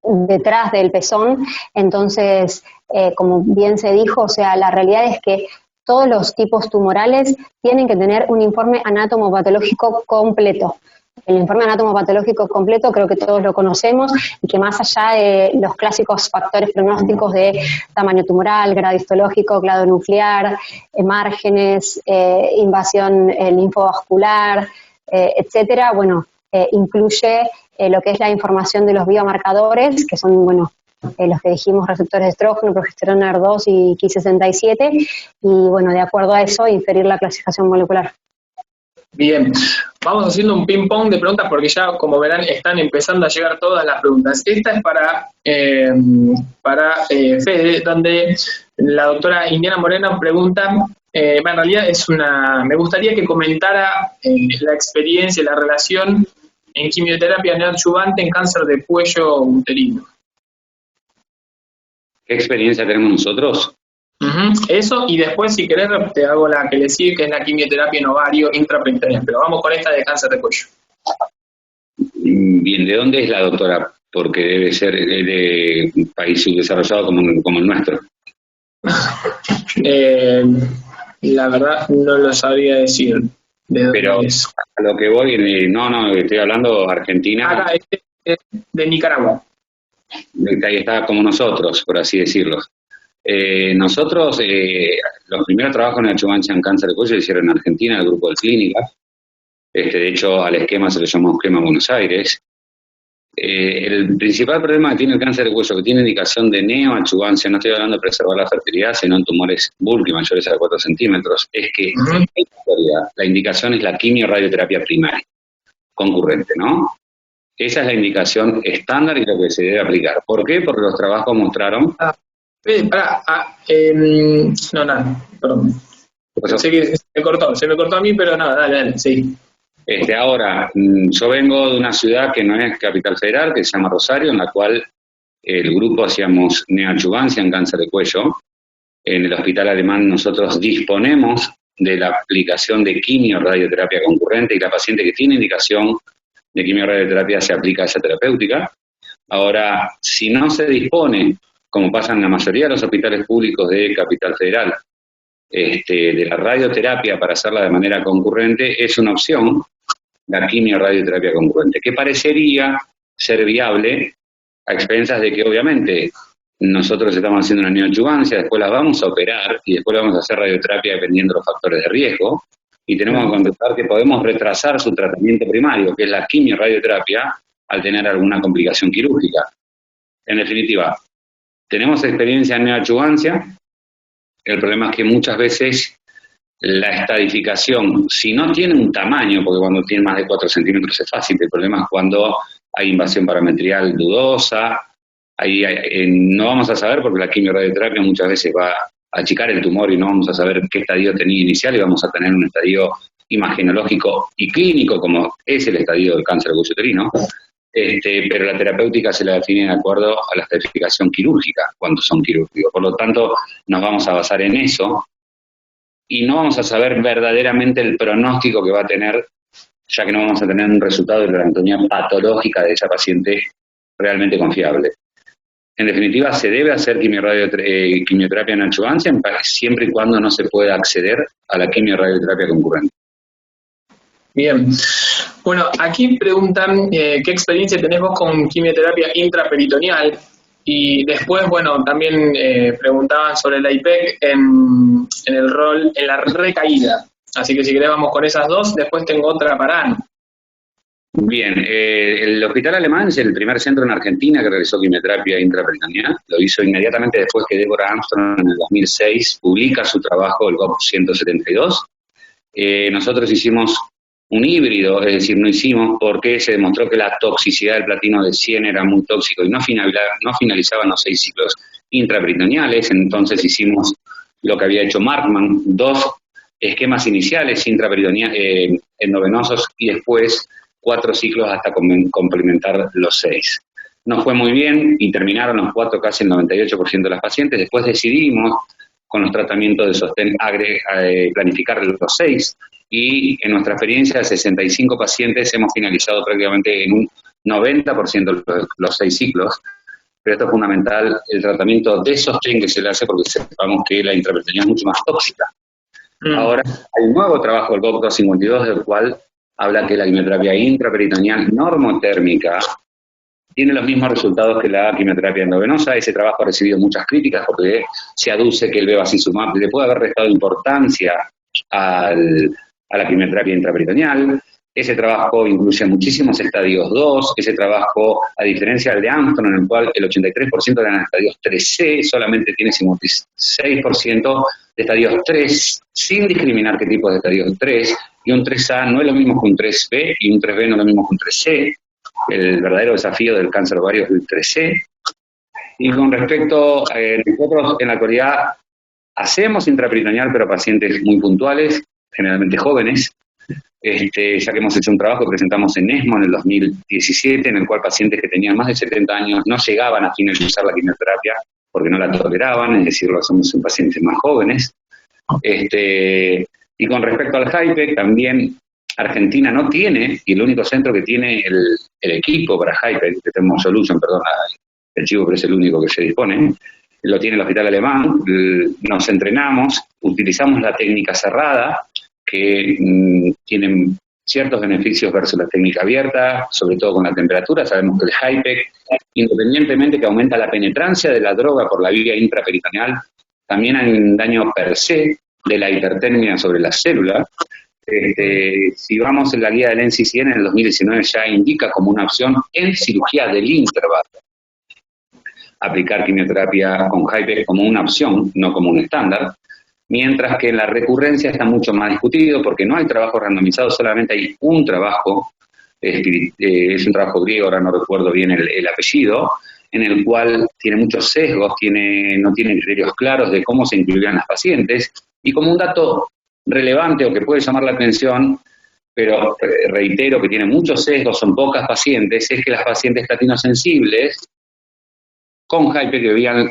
S5: detrás del pezón. Entonces, como bien se dijo, o sea, la realidad es que todos los tipos tumorales tienen que tener un informe anatomopatológico completo. El informe anatomopatológico completo creo que todos lo conocemos y que más allá de los clásicos factores pronósticos de tamaño tumoral, grado histológico, clado nuclear, márgenes, invasión linfovascular, etcétera, bueno, incluye lo que es la información de los biomarcadores, que son, bueno, los que dijimos, receptores de estrógeno, progesterona HER2 y Ki67, y bueno, de acuerdo a eso, inferir la clasificación molecular.
S2: Bien, vamos haciendo un ping-pong de preguntas porque ya, como verán, están empezando a llegar todas las preguntas. Esta es para Fede, donde la doctora Indiana Moreno pregunta, en realidad me gustaría que comentara la experiencia, la relación en quimioterapia neoadyuvante en cáncer de cuello uterino.
S3: ¿Qué experiencia tenemos nosotros?
S2: Eso, y después, si querés, te hago la que le sigue, que es la quimioterapia en ovario intraperitoneal. Pero vamos con esta de cáncer de cuello.
S3: Bien, ¿de dónde es la doctora? Porque debe ser de un país subdesarrollado como el nuestro.
S2: La verdad, no lo sabría decir. ¿De dónde
S3: Pero
S2: es?
S3: a lo que voy, no, estoy hablando Argentina.
S2: Acá, de Nicaragua.
S3: Ahí está como nosotros, por así decirlo. Nosotros, los primeros trabajos en adyuvancia en cáncer de cuello se hicieron en Argentina, el grupo de clínicas. De hecho, al esquema se le llamó esquema Buenos Aires. El principal problema que tiene el cáncer de cuello, que tiene indicación de neoadyuvancia, no estoy hablando de preservar la fertilidad, sino en tumores bulky mayores a 4 centímetros, es que la indicación es la quimio-radioterapia primaria, concurrente, ¿no? Esa es la indicación estándar y lo que se debe aplicar. ¿Por qué? Porque los trabajos mostraron...
S2: No, nada, perdón. Sé que se me cortó a mí, pero nada, dale, sí.
S3: Ahora, yo vengo de una ciudad que no es capital federal, que se llama Rosario, en la cual el grupo hacíamos neoadyuvancia en cáncer de cuello. En el hospital alemán nosotros disponemos de la aplicación de quimio-radioterapia concurrente y la paciente que tiene indicación de quimio-radioterapia se aplica esa terapéutica. Ahora, si no se dispone, como pasa en la mayoría de los hospitales públicos de Capital Federal, de la radioterapia para hacerla de manera concurrente, es una opción la quimio-radioterapia concurrente, que parecería ser viable a expensas de que obviamente nosotros estamos haciendo una neoadyuvancia, después las vamos a operar y después vamos a hacer radioterapia dependiendo de los factores de riesgo, y tenemos que contestar que podemos retrasar su tratamiento primario, que es la quimio-radioterapia, al tener alguna complicación quirúrgica. En definitiva, tenemos experiencia en neoadyuvancia. El problema es que muchas veces la estadificación, si no tiene un tamaño, porque cuando tiene más de 4 centímetros es fácil, el problema es cuando hay invasión parametrial dudosa, ahí no vamos a saber porque la quimio-radioterapia muchas veces va a achicar el tumor y no vamos a saber qué estadio tenía inicial y vamos a tener un estadio imagenológico y clínico como es el estadio del cáncer de cuello uterino. Pero la terapéutica se la define de acuerdo a la estadificación quirúrgica, cuando son quirúrgicos. Por lo tanto, nos vamos a basar en eso y no vamos a saber verdaderamente el pronóstico que va a tener, ya que no vamos a tener un resultado de la anatomía patológica de esa paciente realmente confiable. En definitiva, se debe hacer quimioterapia en adyuvancia siempre y cuando no se pueda acceder a la quimio-radioterapia concurrente.
S2: Bien. Bueno, aquí preguntan qué experiencia tenés vos con quimioterapia intraperitoneal y después, bueno, también preguntaban sobre la IPEC en el rol, en la recaída. Así que si querés vamos con esas dos, después tengo otra para Ana.
S3: Bien, el Hospital Alemán es el primer centro en Argentina que realizó quimioterapia intraperitoneal. Lo hizo inmediatamente después que Deborah Armstrong en el 2006 publica su trabajo, el GOP 172. Nosotros hicimos un híbrido, es decir, no hicimos porque se demostró que la toxicidad del platino de 100 era muy tóxico y no finalizaban los 6 ciclos intraperitoneales. Entonces hicimos lo que había hecho Markman, 2 esquemas iniciales intraperitoneales endovenosos y después 4 ciclos hasta complementar los 6. Nos fue muy bien y terminaron los 4 casi el 98% de las pacientes. Después decidimos con los tratamientos de sostén planificar los 6 y en nuestra experiencia de 65 pacientes hemos finalizado prácticamente en un 90% los 6 ciclos. Pero esto es fundamental, el tratamiento de sostén que se le hace porque sepamos que la intraperitoneal es mucho más tóxica Ahora hay un nuevo trabajo del Doctor 52 del cual habla que la quimioterapia intraperitoneal normotérmica tiene los mismos resultados que la quimioterapia endovenosa. Ese trabajo ha recibido muchas críticas porque se aduce que el bevacizumab le puede haber restado importancia a la quimioterapia intraperitoneal. Ese trabajo incluye muchísimos estadios 2, ese trabajo, a diferencia del de Armstrong, en el cual el 83% eran estadios 3C, solamente tiene 56% de estadios 3, sin discriminar qué tipo de estadios 3, y un 3A no es lo mismo que un 3B, y un 3B no es lo mismo que un 3C. El verdadero desafío del cáncer ovario es el 3C. Y con respecto, nosotros en la actualidad hacemos intraperitoneal, pero pacientes muy puntuales, generalmente jóvenes, ya que hemos hecho un trabajo que presentamos en ESMO en el 2017, en el cual pacientes que tenían más de 70 años no llegaban a finalizar la quimioterapia porque no la toleraban, es decir, lo hacemos en pacientes más jóvenes. Y con respecto al HIPEC, también Argentina no tiene, y el único centro que tiene el equipo para HIPEC, que tenemos Solution, perdón, el chivo, pero es el único que se dispone, lo tiene el Hospital Alemán. Nos entrenamos, utilizamos la técnica cerrada, que tienen ciertos beneficios versus la técnica abierta, sobre todo con la temperatura. Sabemos que el HIPEC, independientemente que aumenta la penetrancia de la droga por la vía intraperitoneal, también hay un daño per se de la hipertermia sobre la célula. Si vamos en la guía del NCCN, en el 2019 ya indica como una opción en cirugía del intervalo aplicar quimioterapia con HIPEC como una opción, no como un estándar. Mientras que en la recurrencia está mucho más discutido porque no hay trabajo randomizado, solamente hay un trabajo, es un trabajo griego, ahora no recuerdo bien el apellido, en el cual tiene muchos sesgos, no tiene criterios claros de cómo se incluirían las pacientes, y como un dato relevante o que puede llamar la atención, pero reitero que tiene muchos sesgos, son pocas pacientes, es que las pacientes platinosensibles con HIPEC que vivían,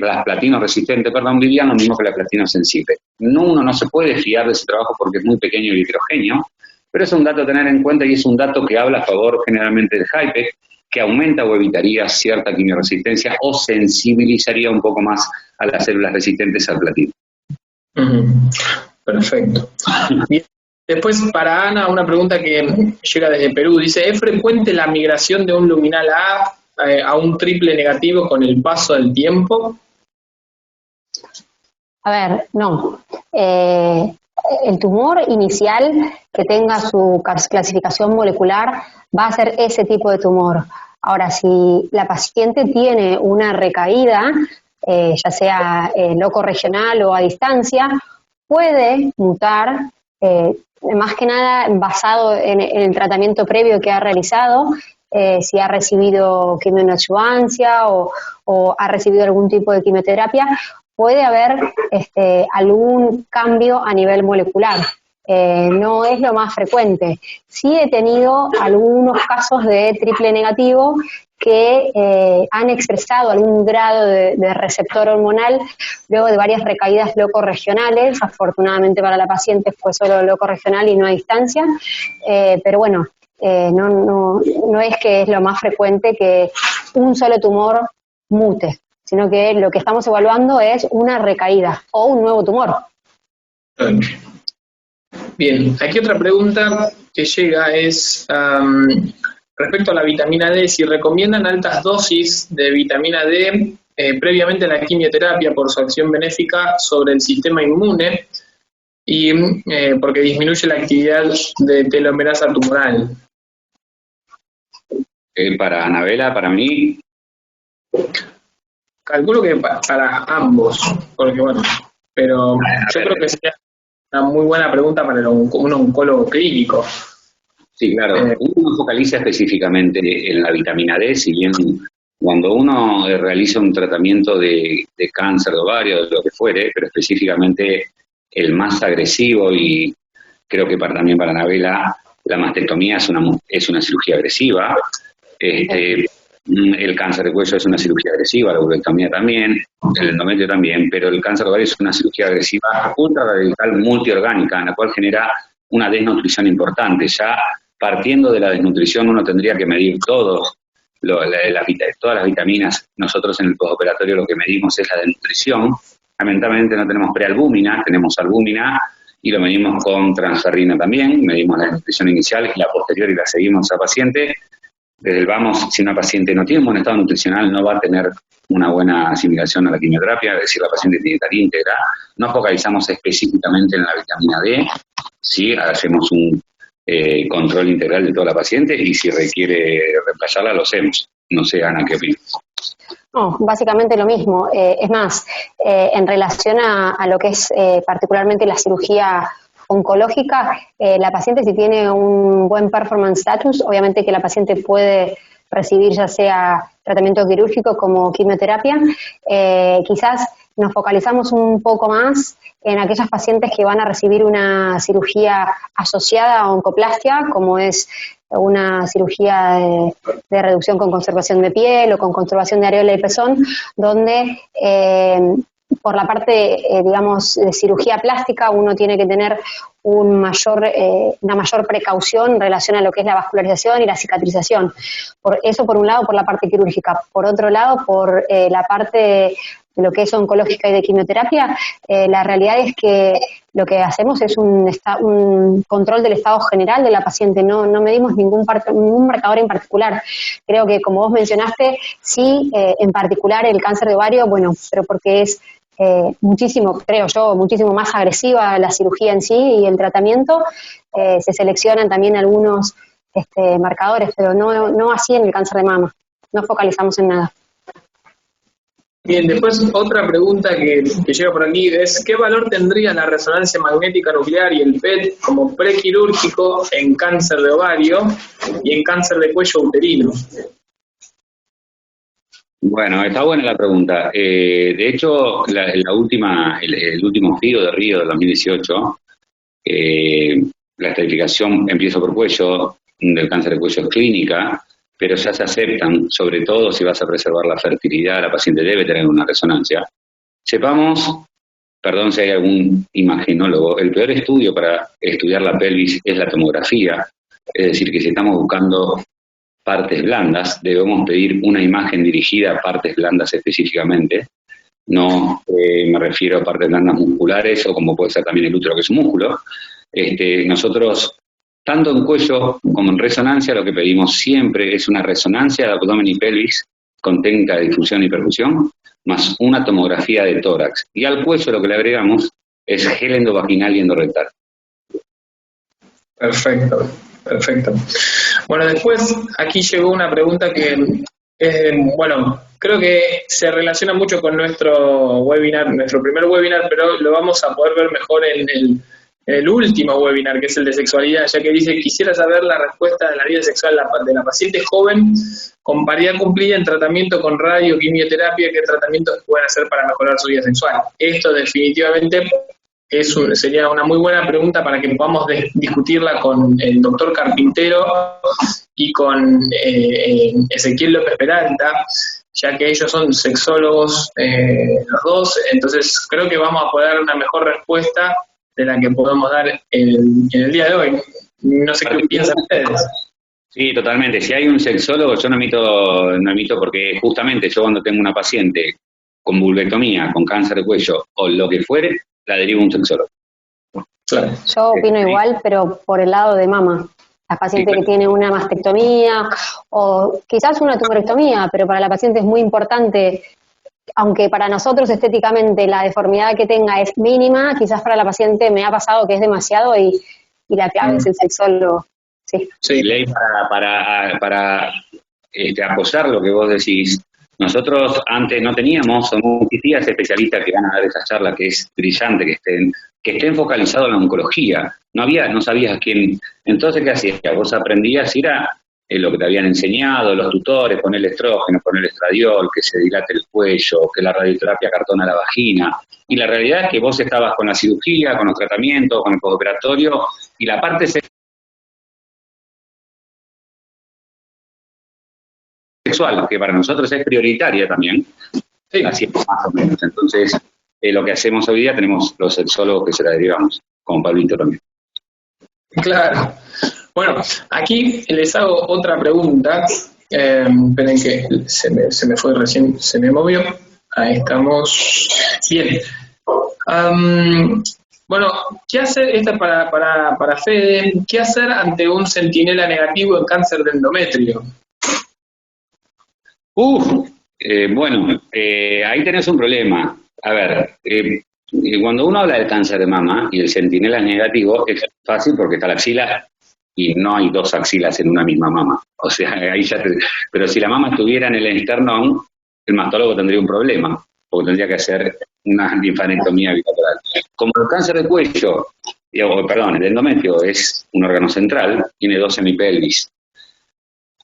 S3: las platino resistentes, vivían lo mismo que la platino sensible. Uno no se puede fiar de ese trabajo porque es muy pequeño y heterogéneo, pero es un dato a tener en cuenta y es un dato que habla a favor generalmente del HIPEC, que aumenta o evitaría cierta quimioresistencia o sensibilizaría un poco más a las células resistentes al platino.
S2: Perfecto. Bien. Después, para Ana, una pregunta que llega desde Perú. Dice, ¿es frecuente la migración de un luminal a un triple negativo con el paso del tiempo?
S5: A ver, no. El tumor inicial que tenga su clasificación molecular va a ser ese tipo de tumor. Ahora, si la paciente tiene una recaída, ya sea loco-regional o a distancia, puede mutar, más que nada basado en el tratamiento previo que ha realizado, si ha recibido quimioadjuvancia o ha recibido algún tipo de quimioterapia, puede haber algún cambio a nivel molecular. No es lo más frecuente. Sí he tenido algunos casos de triple negativo que han expresado algún grado de receptor hormonal luego de varias recaídas locorregionales. Afortunadamente para la paciente fue solo locorregional y no a distancia, pero bueno, no es que es lo más frecuente que un solo tumor mute, sino que lo que estamos evaluando es una recaída o un nuevo tumor.
S2: Bien, aquí otra pregunta que llega es respecto a la vitamina D, si recomiendan altas dosis de vitamina D previamente a la quimioterapia por su acción benéfica sobre el sistema inmune y porque disminuye la actividad de telomerasa tumoral.
S3: Para Anabela, para mí.
S2: Calculo que para ambos, porque bueno, pero yo creo que sería una muy buena pregunta para un oncólogo clínico.
S3: Sí, claro. Uno focaliza específicamente en la vitamina D, si bien cuando uno realiza un tratamiento de cáncer de ovario, de lo que fuere, pero específicamente el más agresivo, y creo que también para Anabela, la mastectomía es una cirugía agresiva. El cáncer de cuello es una cirugía agresiva, la uroectomía también, el endometrio también, pero el cáncer de ovario es una cirugía agresiva ultra radical multiorgánica, en la cual genera una desnutrición importante. Ya partiendo de la desnutrición uno tendría que medir todas las vitaminas. Nosotros en el postoperatorio lo que medimos es la desnutrición. Lamentablemente no tenemos prealbúmina, tenemos albúmina, y lo medimos con transferrina también, medimos la nutrición inicial y la posterior y la seguimos a paciente. Desde el vamos, si una paciente no tiene un buen estado nutricional, no va a tener una buena asimilación a la quimioterapia, es decir, la paciente tiene que estar íntegra. No focalizamos específicamente en la vitamina D, sí, hacemos un control integral de toda la paciente y si requiere reemplazarla, lo hacemos. No sé, Ana, ¿qué opinas?
S5: No, básicamente lo mismo. Es más, en relación a lo que es particularmente la cirugía oncológica, la paciente si tiene un buen performance status, obviamente que la paciente puede recibir ya sea tratamiento quirúrgico como quimioterapia. Quizás nos focalizamos un poco más en aquellas pacientes que van a recibir una cirugía asociada a oncoplastia, como es una cirugía de reducción con conservación de piel o con conservación de areola y pezón, donde por la parte, digamos, de cirugía plástica uno tiene que tener una mayor precaución en relación a lo que es la vascularización y la cicatrización. Por un lado, por la parte quirúrgica. Por otro lado, por la parte de lo que es oncológica y de quimioterapia, la realidad es que lo que hacemos es un control del estado general de la paciente, no medimos ningún marcador en particular. Creo que, como vos mencionaste, sí, en particular el cáncer de ovario, bueno, pero porque es muchísimo más agresiva la cirugía en sí y el tratamiento, se seleccionan también algunos marcadores, pero no así en el cáncer de mama, no focalizamos en nada.
S2: Bien, después otra pregunta que llega por aquí es ¿qué valor tendría la resonancia magnética nuclear y el PET como prequirúrgico en cáncer de ovario y en cáncer de cuello uterino?
S3: Bueno, está buena la pregunta. De hecho, el último FIO de Río del 2018, la estratificación, empiezo por cuello, del cáncer de cuello es clínica, pero ya se aceptan, sobre todo si vas a preservar la fertilidad, la paciente debe tener una resonancia. Sepamos, perdón si hay algún imaginólogo, el peor estudio para estudiar la pelvis es la tomografía, es decir, que si estamos buscando partes blandas, debemos pedir una imagen dirigida a partes blandas específicamente, no me refiero a partes blandas musculares o como puede ser también el útero que es un músculo. Nosotros, tanto en cuello como en resonancia, lo que pedimos siempre es una resonancia de abdomen y pelvis con técnica de difusión y perfusión, más una tomografía de tórax. Y al cuello lo que le agregamos es gel endovaginal y endorrectal.
S2: Perfecto. Bueno, después aquí llegó una pregunta que creo que se relaciona mucho con nuestro webinar, nuestro primer webinar, pero lo vamos a poder ver mejor en el último webinar, que es el de sexualidad, ya que dice, quisiera saber la respuesta de la vida sexual de la paciente joven con paridad cumplida en tratamiento con radioquimioterapia, qué tratamientos pueden hacer para mejorar su vida sexual. Esto definitivamente sería una muy buena pregunta para que podamos discutirla con el doctor Carpintero y con Ezequiel López Peralta, ya que ellos son sexólogos los dos, entonces creo que vamos a poder dar una mejor respuesta de la que podemos dar en el día de hoy. No sé qué piensan ustedes.
S3: Sí, totalmente. Si hay un sexólogo, yo no emito porque justamente yo cuando tengo una paciente con vulvectomía, con cáncer de cuello o lo que fuere, la derivo a un sexólogo.
S2: Claro.
S5: Yo opino igual, pero por el lado de mama. La paciente que tiene una mastectomía o quizás una tumorectomía, pero para la paciente es muy importante, aunque para nosotros estéticamente la deformidad que tenga es mínima, quizás para la paciente me ha pasado que es demasiado y la clave es el sexólogo. Sí.
S3: Ley, para apoyar lo que vos decís, nosotros antes no teníamos, no existía ese especialista que van a dar esa charla que es brillante, que estén focalizados en la oncología. No sabías quién. Entonces, ¿qué hacías? Vos aprendías, era lo que te habían enseñado, los tutores, poner estrógeno, poner estradiol, que se dilate el cuello, que la radioterapia cartona la vagina. Y la realidad es que vos estabas con la cirugía, con los tratamientos, con el postoperatorio, y la parte sexual, que para nosotros es prioritaria también, así es más o menos. Entonces, lo que hacemos hoy día, tenemos los sexólogos que se la derivamos, como Pablito también.
S2: Claro. Bueno, aquí les hago otra pregunta. Esperen que se me fue recién, se me movió. Ahí estamos. Bien. Bueno, ¿qué hacer, esta es para Fede, qué hacer ante un centinela negativo en cáncer de endometrio?
S3: Ahí tenés un problema. A ver, cuando uno habla del cáncer de mama y el centinela es negativo, es fácil porque está la axila y no hay dos axilas en una misma mama. O sea, pero si la mama estuviera en el esternón, el mastólogo tendría un problema, porque tendría que hacer una linfanectomía bilateral. Como el cáncer de cuello, el endometrio es un órgano central, tiene 2 semipelvis.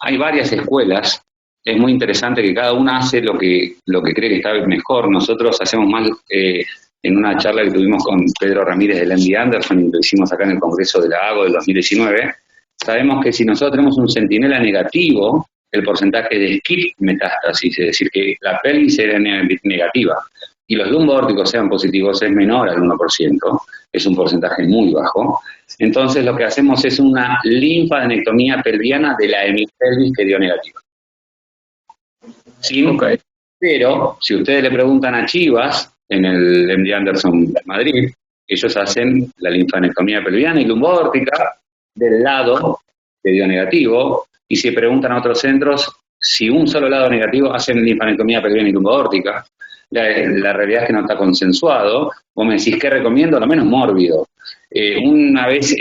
S3: Hay varias escuelas. Es muy interesante que cada una hace lo que cree que está mejor. Nosotros hacemos más, en una charla que tuvimos con Pedro Ramírez del MD Anderson, lo hicimos acá en el Congreso de la AGO del 2019, sabemos que si nosotros tenemos un centinela negativo, el porcentaje de skip metástasis, es decir, que la pelvis era negativa, y los lumboórticos sean positivos, es menor al 1%, es un porcentaje muy bajo. Entonces lo que hacemos es una linfadenectomía pelviana de la hemipelvis que dio negativa.
S2: Okay.
S3: Pero si ustedes le preguntan a Chivas, en el MD Anderson Madrid, ellos hacen la linfanectomía pelviana y lumbórtica del lado que dio negativo, y si preguntan a otros centros, si un solo lado negativo, hacen linfanectomía pelviana y lumbórtica. La realidad es que no está consensuado. Vos me decís, ¿qué recomiendo? Lo menos mórbido. Una vez,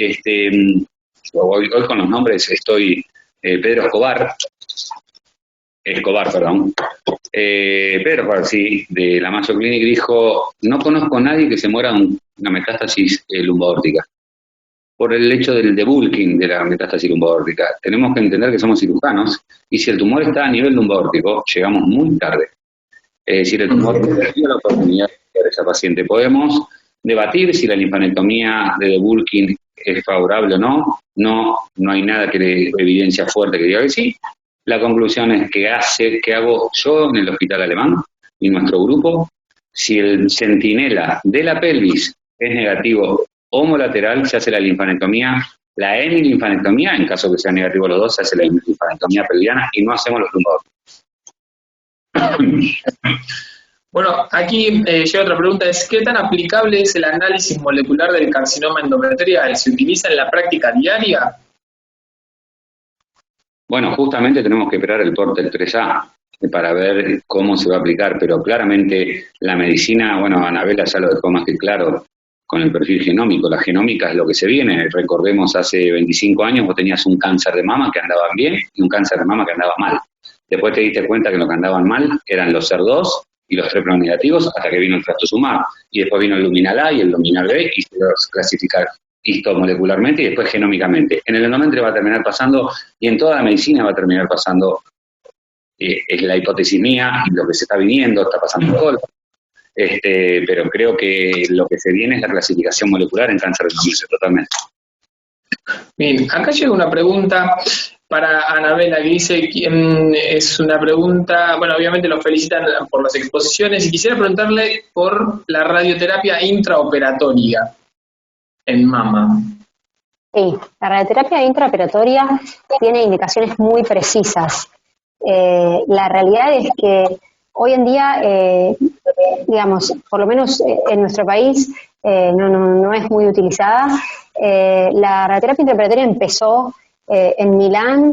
S3: hoy con los nombres estoy, Pedro Escobar, Pedro, sí, de la Mayo Clinic, dijo: no conozco a nadie que se muera de una metástasis lumboórtica, por el hecho del debulking de la metástasis lumboórtica. Tenemos que entender que somos cirujanos, y si el tumor está a nivel lumboórtico, llegamos muy tarde. Es decir, el tumor perdió la oportunidad de esa paciente. Podemos debatir si la linfanectomía de debulking es favorable o no. No hay nada que le evidencia fuerte que diga que sí. La conclusión es que hago yo en el hospital alemán y nuestro grupo, si el centinela de la pelvis es negativo homolateral, se hace la linfanectomía, la hemilinfanectomía, en caso que sean negativos los dos, se hace la linfanectomía pelviana y no hacemos los lumboórticos.
S2: Bueno, aquí llega otra pregunta, es ¿qué tan aplicable es el análisis molecular del carcinoma endometrial? ¿Se utiliza en la práctica diaria?
S3: Bueno, justamente tenemos que esperar el Porter 3A para ver cómo se va a aplicar, pero claramente la medicina, bueno, Anabela ya lo dejó más que claro con el perfil genómico. La genómica es lo que se viene. Recordemos, hace 25 años vos tenías un cáncer de mama que andaban bien y un cáncer de mama que andaba mal. Después te diste cuenta que lo que andaban mal eran los SER2 y los triplos negativos, hasta que vino el trastuzumab. Y después vino el luminal A y el luminal B, y se los clasificaron histomolecularmente y después genómicamente. En el endometrio va a terminar pasando, y en toda la medicina va a terminar pasando, es la hipótesis mía, y lo que se está viniendo, está pasando en todo. Pero creo que lo que se viene es la clasificación molecular en cáncer de endometrio, totalmente.
S2: Bien, acá llega una pregunta para Anabela, que dice, es una pregunta, bueno, obviamente los felicitan por las exposiciones, y quisiera preguntarle por la radioterapia intraoperatoria en mama.
S5: Sí, la radioterapia intraoperatoria tiene indicaciones muy precisas. La realidad es que hoy en día, digamos, por lo menos en nuestro país, no es muy utilizada. La radioterapia intraoperatoria empezó en Milán,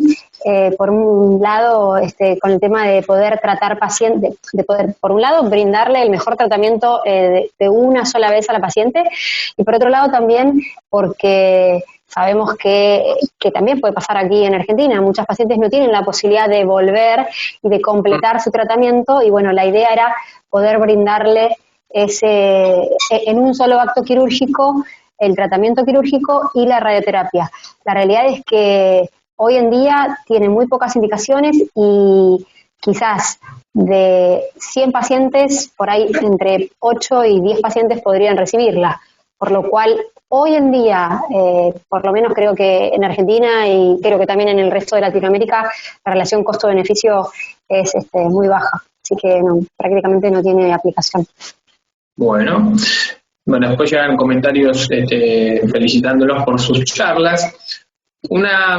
S5: por un lado, con el tema de poder tratar pacientes, de poder, por un lado, brindarle el mejor tratamiento de una sola vez a la paciente, y por otro lado también porque sabemos que también puede pasar aquí en Argentina. Muchas pacientes no tienen la posibilidad de volver y de completar su tratamiento, y bueno, la idea era poder brindarle en un solo acto quirúrgico el tratamiento quirúrgico y la radioterapia. La realidad es que hoy en día tiene muy pocas indicaciones, y quizás de 100 pacientes, por ahí entre 8 y 10 pacientes podrían recibirla, por lo cual hoy en día, por lo menos creo que en Argentina y creo que también en el resto de Latinoamérica, la relación costo-beneficio es muy baja, así que prácticamente no tiene aplicación.
S2: Bueno, después llegan comentarios felicitándolos por sus charlas. Una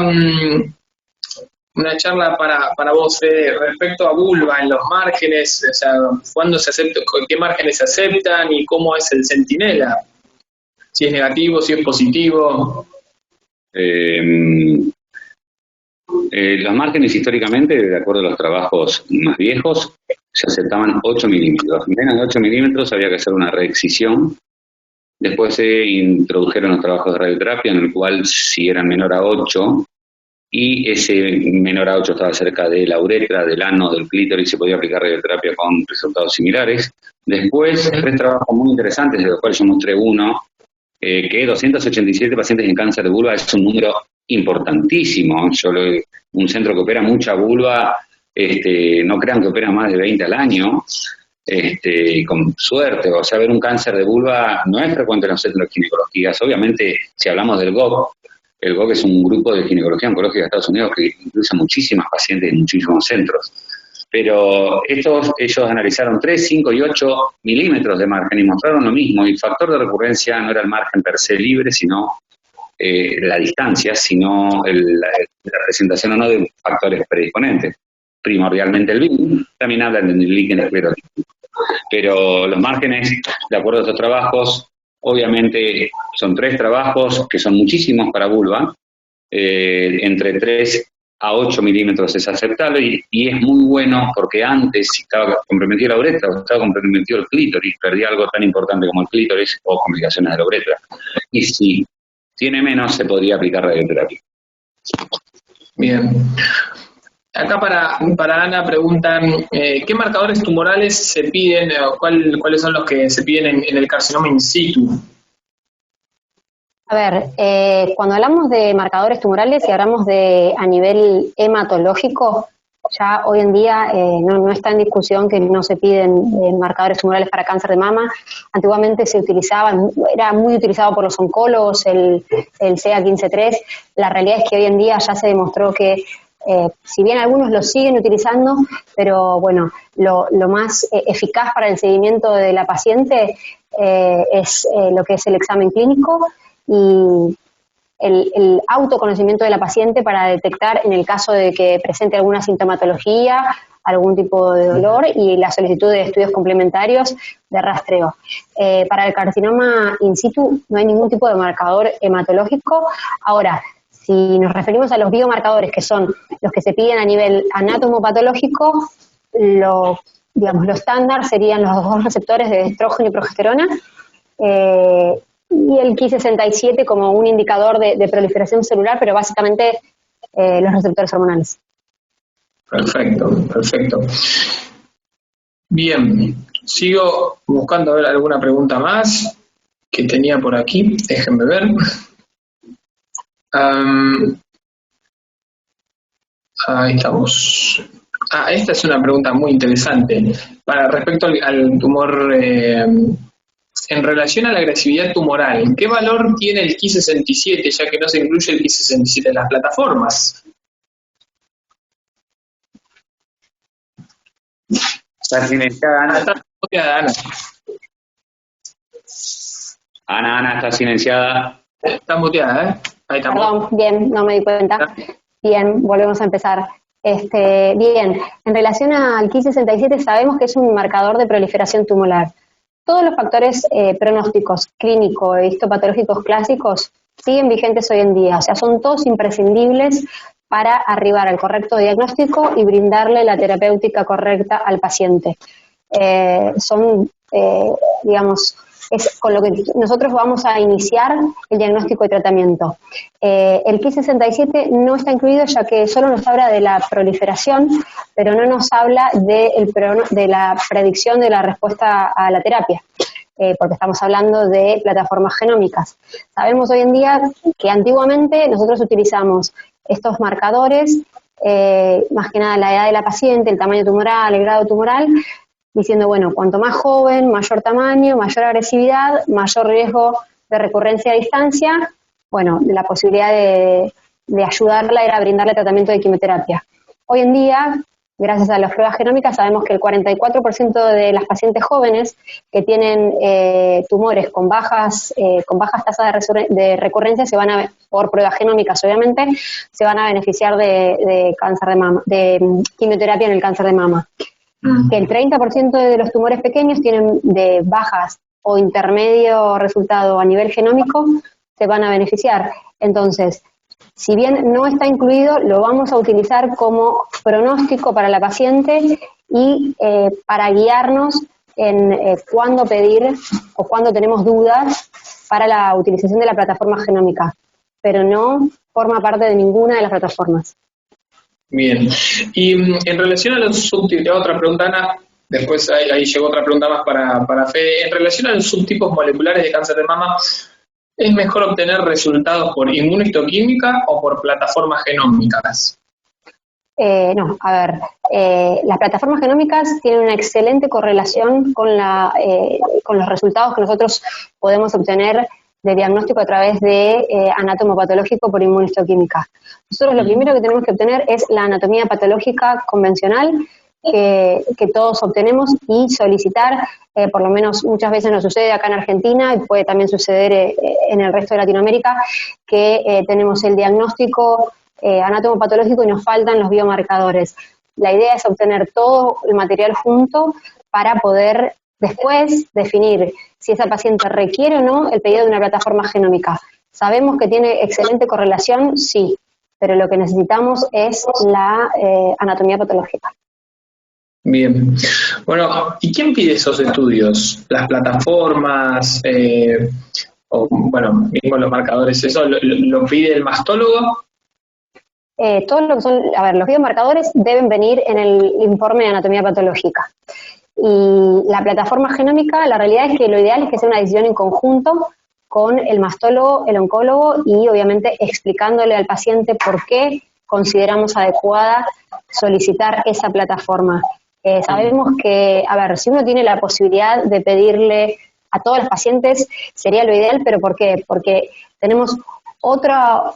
S2: charla para vos respecto a vulva en los márgenes, o sea, ¿cuándo se acepta, qué márgenes se aceptan y cómo es el centinela? Si es negativo, si es positivo.
S3: Los márgenes históricamente, de acuerdo a los trabajos más viejos, se aceptaban 8 milímetros. Menos de 8 milímetros había que hacer una reexcisión. Después se introdujeron los trabajos de radioterapia, en el cual si eran menor a 8, y ese menor a 8 estaba cerca de la uretra, del ano, del clítoris, se podía aplicar radioterapia con resultados similares. Después, 3 trabajos muy interesantes, de los cuales yo mostré uno, que 287 pacientes en cáncer de vulva es un número importantísimo. Un centro que opera mucha vulva, no crean que opera más de 20 al año, con suerte. O sea, ver un cáncer de vulva no es frecuente en los centros de ginecología. Obviamente, si hablamos del GOC, el GOC es un grupo de ginecología oncológica de Estados Unidos que incluye muchísimas pacientes en muchísimos centros. Pero ellos analizaron 3, 5 y 8 milímetros de margen y mostraron lo mismo. Y el factor de recurrencia no era el margen per se libre, sino la distancia, sino la presentación o no de factores predisponentes. Primordialmente el BIM, también hablan del líquen esclerótico. Pero los márgenes, de acuerdo a estos trabajos, obviamente son 3 trabajos que son muchísimos para vulva, entre 3 a 8 milímetros es aceptable y es muy bueno porque antes, si estaba comprometido la uretra o estaba comprometido el clítoris, perdía algo tan importante como el clítoris o complicaciones de la uretra. Y si tiene menos, se podría aplicar radioterapia.
S2: Bien. Acá para Ana preguntan, ¿qué marcadores tumorales se piden o cuáles son los que se piden en el carcinoma in situ?
S5: A ver, cuando hablamos de marcadores tumorales y hablamos a nivel hematológico, ya hoy en día no está en discusión que no se piden marcadores tumorales para cáncer de mama. Antiguamente se utilizaba, era muy utilizado por los oncólogos, el CA15-3. La realidad es que hoy en día ya se demostró que si bien algunos lo siguen utilizando, pero bueno, lo más eficaz para el seguimiento de la paciente es lo que es el examen clínico y el autoconocimiento de la paciente para detectar en el caso de que presente alguna sintomatología, algún tipo de dolor y la solicitud de estudios complementarios de rastreo. Para el carcinoma in situ no hay ningún tipo de marcador hematológico. Ahora, si nos referimos a los biomarcadores, que son los que se piden a nivel anatomopatológico, lo estándar serían los 2 receptores de estrógeno y progesterona, y el Ki67 como un indicador de proliferación celular, pero básicamente los receptores hormonales.
S2: Perfecto. Bien, sigo buscando a ver alguna pregunta más que tenía por aquí, déjenme ver. Ahí estamos. Esta es una pregunta muy interesante. Respecto al tumor, en relación a la agresividad tumoral, ¿qué valor tiene el Ki67, ya que no se incluye el Ki67 en las plataformas?
S3: Está silenciada, Ana.
S2: Está muteada, Ana.
S3: Ana, está silenciada.
S2: Está muteada, ¿eh? Ahí está.
S5: Perdón, bien, no me di cuenta. Bien, volvemos a empezar. Bien, en relación al Ki67 sabemos que es un marcador de proliferación tumoral. Todos los factores pronósticos clínicos e histopatológicos clásicos siguen vigentes hoy en día, o sea, son todos imprescindibles para arribar al correcto diagnóstico y brindarle la terapéutica correcta al paciente. Es con lo que nosotros vamos a iniciar el diagnóstico y tratamiento. El Ki67 no está incluido ya que solo nos habla de la proliferación, pero no nos habla de la predicción de la respuesta a la terapia, porque estamos hablando de plataformas genómicas. Sabemos hoy en día que antiguamente nosotros utilizamos estos marcadores, más que nada la edad de la paciente, el tamaño tumoral, el grado tumoral, diciendo, bueno, cuanto más joven, mayor tamaño, mayor agresividad, mayor riesgo de recurrencia a distancia, bueno, la posibilidad de ayudarla era brindarle tratamiento de quimioterapia. Hoy en día, gracias a las pruebas genómicas, sabemos que el 44% de las pacientes jóvenes que tienen tumores con bajas tasas de recurrencia por pruebas genómicas, obviamente, se van a beneficiar de cáncer de mama, de quimioterapia en el cáncer de mama. Que el 30% de los tumores pequeños tienen de bajas o intermedio resultado a nivel genómico, se van a beneficiar. Entonces, si bien no está incluido, lo vamos a utilizar como pronóstico para la paciente y para guiarnos en cuándo pedir o cuándo tenemos dudas para la utilización de la plataforma genómica, pero no forma parte de ninguna de las plataformas.
S2: Bien. Y en relación a los subtipos, otra pregunta, Ana, después ahí llegó otra pregunta más para Fede. En relación a los subtipos moleculares de cáncer de mama, ¿es mejor obtener resultados por inmunohistoquímica o por plataformas genómicas?
S5: No, a ver, las plataformas genómicas tienen una excelente correlación con los resultados que nosotros podemos obtener de diagnóstico a través de anatomopatológico por inmunohistoquímica. Nosotros lo primero que tenemos que obtener es la anatomía patológica convencional que todos obtenemos y solicitar, por lo menos muchas veces nos sucede acá en Argentina y puede también suceder en el resto de Latinoamérica, que tenemos el diagnóstico anatomopatológico y nos faltan los biomarcadores. La idea es obtener todo el material junto para poder después definir si esa paciente requiere o no el pedido de una plataforma genómica. ¿Sabemos que tiene excelente correlación? Sí, pero lo que necesitamos es la anatomía patológica.
S2: Bien. Bueno, ¿y quién pide esos estudios? ¿Las plataformas? O, bueno, mismo los marcadores, ¿eso lo pide el mastólogo?
S5: Todo lo que son, los biomarcadores deben venir en el informe de anatomía patológica. Y la plataforma genómica, la realidad es que lo ideal es que sea una decisión en conjunto con el mastólogo, el oncólogo y obviamente explicándole al paciente por qué consideramos adecuada solicitar esa plataforma. Sabemos que, si uno tiene la posibilidad de pedirle a todos los pacientes, sería lo ideal, pero ¿por qué? Porque tenemos otra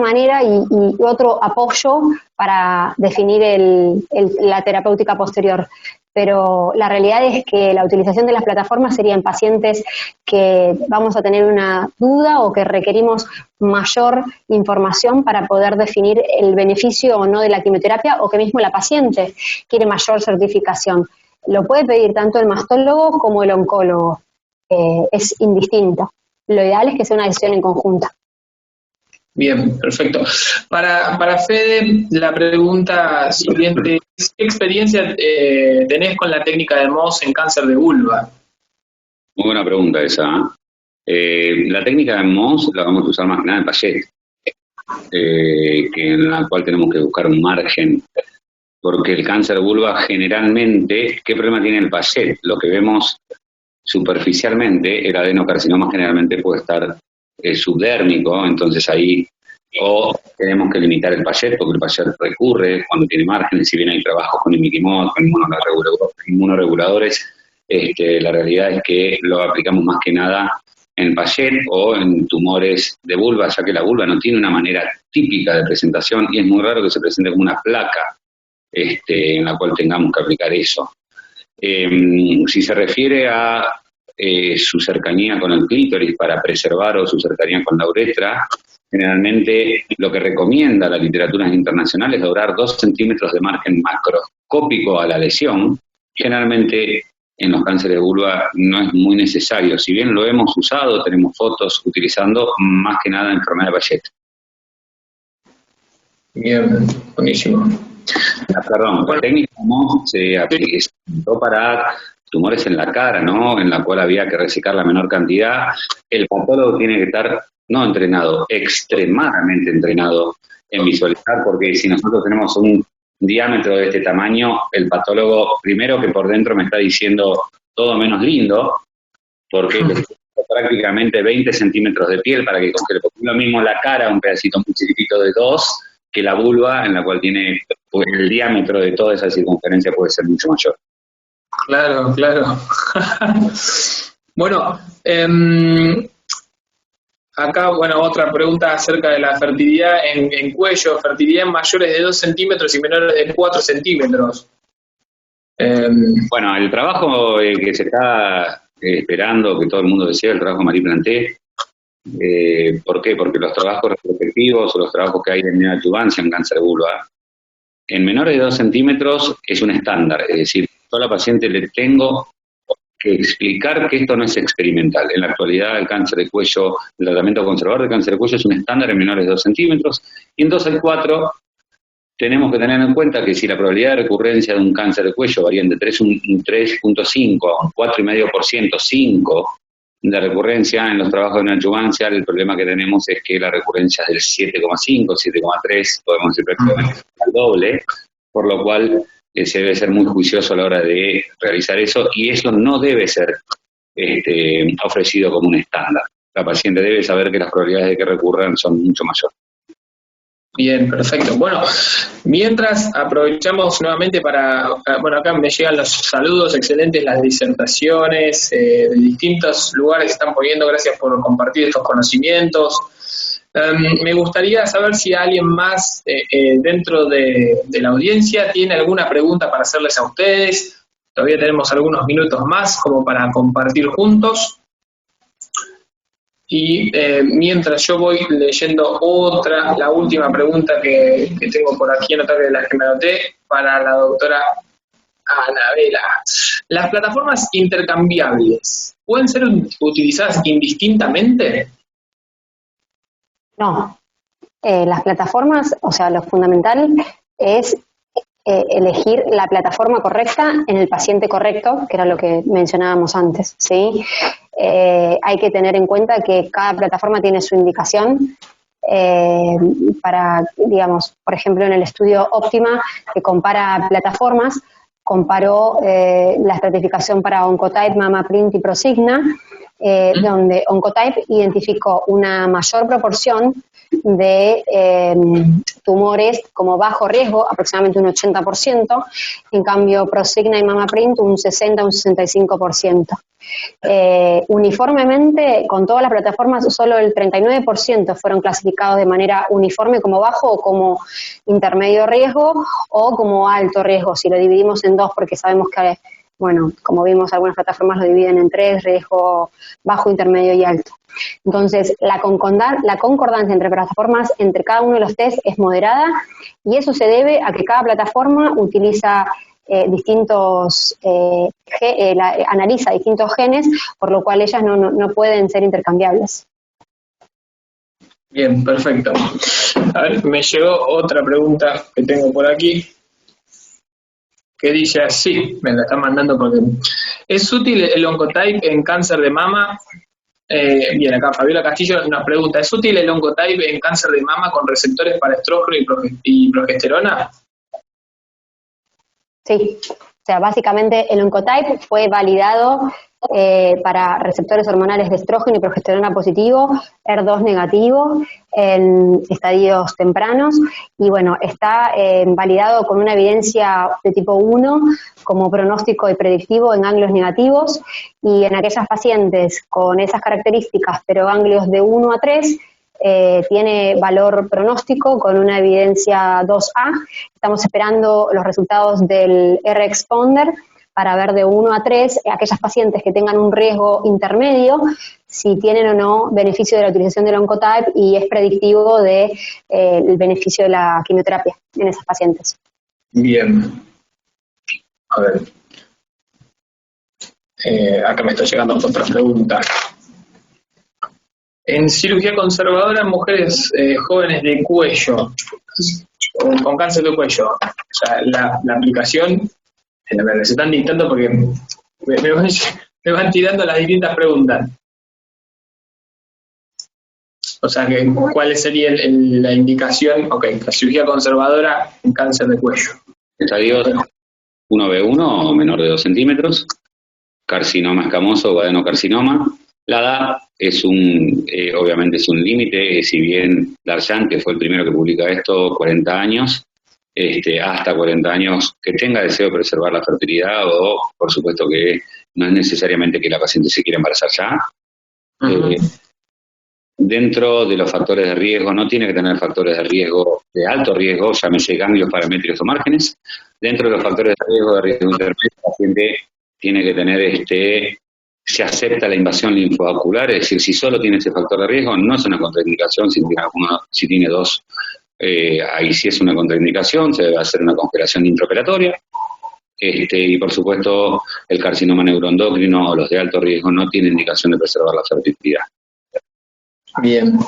S5: manera y otro apoyo para definir la terapéutica posterior. Pero la realidad es que la utilización de las plataformas sería en pacientes que vamos a tener una duda o que requerimos mayor información para poder definir el beneficio o no de la quimioterapia, o que mismo la paciente quiere mayor certificación. Lo puede pedir tanto el mastólogo como el oncólogo. Es indistinto. Lo ideal es que sea una decisión en conjunta.
S2: Bien, perfecto. Para Fede, la pregunta siguiente es: ¿qué experiencia tenés con la técnica de Mohs en cáncer de vulva?
S3: Muy buena pregunta esa. La técnica de Mohs la vamos a usar más que nada en Payet, en la cual tenemos que buscar un margen, porque el cáncer de vulva generalmente, ¿qué problema tiene el Payet? Lo que vemos superficialmente, el adenocarcinoma generalmente puede estar subdérmico, entonces ahí o tenemos que limitar el Payet, porque el Payet recurre cuando tiene márgenes, si bien hay trabajos con imiquimod, con inmunoreguladores, la realidad es que lo aplicamos más que nada en Payet o en tumores de vulva, ya que la vulva no tiene una manera típica de presentación y es muy raro que se presente como una placa en la cual tengamos que aplicar eso. Si se refiere a su cercanía con el clítoris para preservar, o su cercanía con la uretra, generalmente lo que recomienda la literatura internacional es lograr 2 centímetros de margen macroscópico a la lesión. Generalmente en los cánceres de vulva no es muy necesario, si bien lo hemos usado, tenemos fotos utilizando más que nada enfermedad de Payet.
S2: Bien, buenísimo.
S3: La técnica Mohs se aplicó para tumores en la cara, ¿no? En la cual había que resecar la menor cantidad. El patólogo tiene que estar no entrenado, extremadamente entrenado en visualizar, porque si nosotros tenemos un diámetro de este tamaño, el patólogo, primero que por dentro me está diciendo todo menos lindo, porque le prácticamente 20 centímetros de piel para que congele. Porque lo mismo la cara, un pedacito muy chiquitito de 2, que la vulva, en la cual tiene el diámetro de toda esa circunferencia puede ser mucho mayor.
S2: Claro. Bueno, acá, otra pregunta acerca de la fertilidad en cuello, fertilidad en mayores de 2 centímetros y menores de 4 centímetros.
S3: Bueno, el trabajo que se está esperando, que todo el mundo desea, el trabajo de Marie Planté. ¿Por qué? Porque los trabajos retrospectivos o los trabajos que hay de neoadjuvancia en cáncer de vulva, en menores de 2 centímetros es un estándar, es decir, a toda la paciente le tengo que explicar que esto no es experimental. En la actualidad, el cáncer de cuello, el tratamiento conservador de cáncer de cuello es un estándar en menores de 2 centímetros, y en 2 al 4 tenemos que tener en cuenta que si la probabilidad de recurrencia de un cáncer de cuello varía de 3.5 a un 4,5%, 5 de recurrencia en los trabajos de neoadjuvancia, el problema que tenemos es que la recurrencia es del 7,5, 7,3, podemos decir prácticamente al doble, por lo cual se debe ser muy juicioso a la hora de realizar eso, y eso no debe ser ofrecido como un estándar. La paciente debe saber que las probabilidades de que recurran son mucho mayores.
S2: Bien, perfecto. Bueno, mientras aprovechamos nuevamente para, bueno, acá me llegan los saludos, excelentes las disertaciones, de distintos lugares están poniendo, gracias por compartir estos conocimientos. Me gustaría saber si alguien más dentro de la audiencia tiene alguna pregunta para hacerles a ustedes. Todavía tenemos algunos minutos más como para compartir juntos. Y mientras yo voy leyendo la última pregunta que tengo por aquí anotada, de las que me anoté, para la doctora Anabela. ¿Las plataformas intercambiables pueden ser utilizadas indistintamente?
S5: No. Las plataformas, o sea, lo fundamental es elegir la plataforma correcta en el paciente correcto, que era lo que mencionábamos antes, ¿sí? Hay que tener en cuenta que cada plataforma tiene su indicación para, digamos, por ejemplo, en el estudio Óptima, que compara plataformas, comparó la estratificación para Oncotype, MammaPrint y Prosigna, donde Oncotype identificó una mayor proporción de tumores como bajo riesgo, aproximadamente un 80%, en cambio Prosigna y MammaPrint un 60 o un 65%. Uniformemente, con todas las plataformas, solo el 39% fueron clasificados de manera uniforme como bajo o como intermedio riesgo o como alto riesgo, si lo dividimos en dos, porque sabemos que, bueno, como vimos, algunas plataformas lo dividen en 3, riesgo bajo, intermedio y alto. Entonces, la concordancia entre plataformas, entre cada uno de los test, es moderada, y eso se debe a que cada plataforma utiliza analiza distintos genes, por lo cual ellas no pueden ser intercambiables.
S2: Bien, perfecto. A ver, me llegó otra pregunta que tengo por aquí, que dice así, me la están mandando porque... ¿Es útil el Oncotype en cáncer de mama? Bien, acá Fabiola Castillo nos pregunta, ¿es útil el Oncotype en cáncer de mama con receptores para estrógeno y progesterona?
S5: Sí, o sea, básicamente el Oncotype fue validado para receptores hormonales de estrógeno y progesterona positivo, HER2 negativo, en estadios tempranos, y bueno, está validado con una evidencia de tipo 1 como pronóstico y predictivo en ganglios negativos, y en aquellas pacientes con esas características, pero ganglios de 1 a 3, tiene valor pronóstico con una evidencia 2A. Estamos esperando los resultados del R-Exponder para ver de 1 a 3 aquellas pacientes que tengan un riesgo intermedio, si tienen o no beneficio de la utilización del Oncotype, y es predictivo de el beneficio de la quimioterapia en esas pacientes.
S2: Bien. A ver. Acá me está llegando otra pregunta. En cirugía conservadora en mujeres jóvenes de cuello, con cáncer de cuello, o sea, la aplicación, me se están dictando porque me van tirando las distintas preguntas. O sea, ¿cuál sería la indicación? Ok, la cirugía conservadora en cáncer de cuello.
S3: Estadios 1B1 o menor de 2 centímetros, carcinoma escamoso o adenocarcinoma. La edad es obviamente es un límite, si bien Darjan, que fue el primero que publica esto, 40 años, hasta 40 años, que tenga deseo de preservar la fertilidad, o por supuesto que no es necesariamente que la paciente se quiera embarazar ya. Uh-huh. Dentro de los factores de riesgo, no tiene que tener factores de riesgo de alto riesgo, llámese ganglios paramétricos o márgenes. Dentro de los factores de riesgo intermedio, el paciente tiene que tener se acepta la invasión linfovacular, es decir, si solo tiene ese factor de riesgo, no es una contraindicación, si tiene dos, ahí sí es una contraindicación, se debe hacer una congelación intraoperatoria. y por supuesto el carcinoma neuroendocrino o los de alto riesgo no tienen indicación de preservar la fertilidad.
S2: Bien.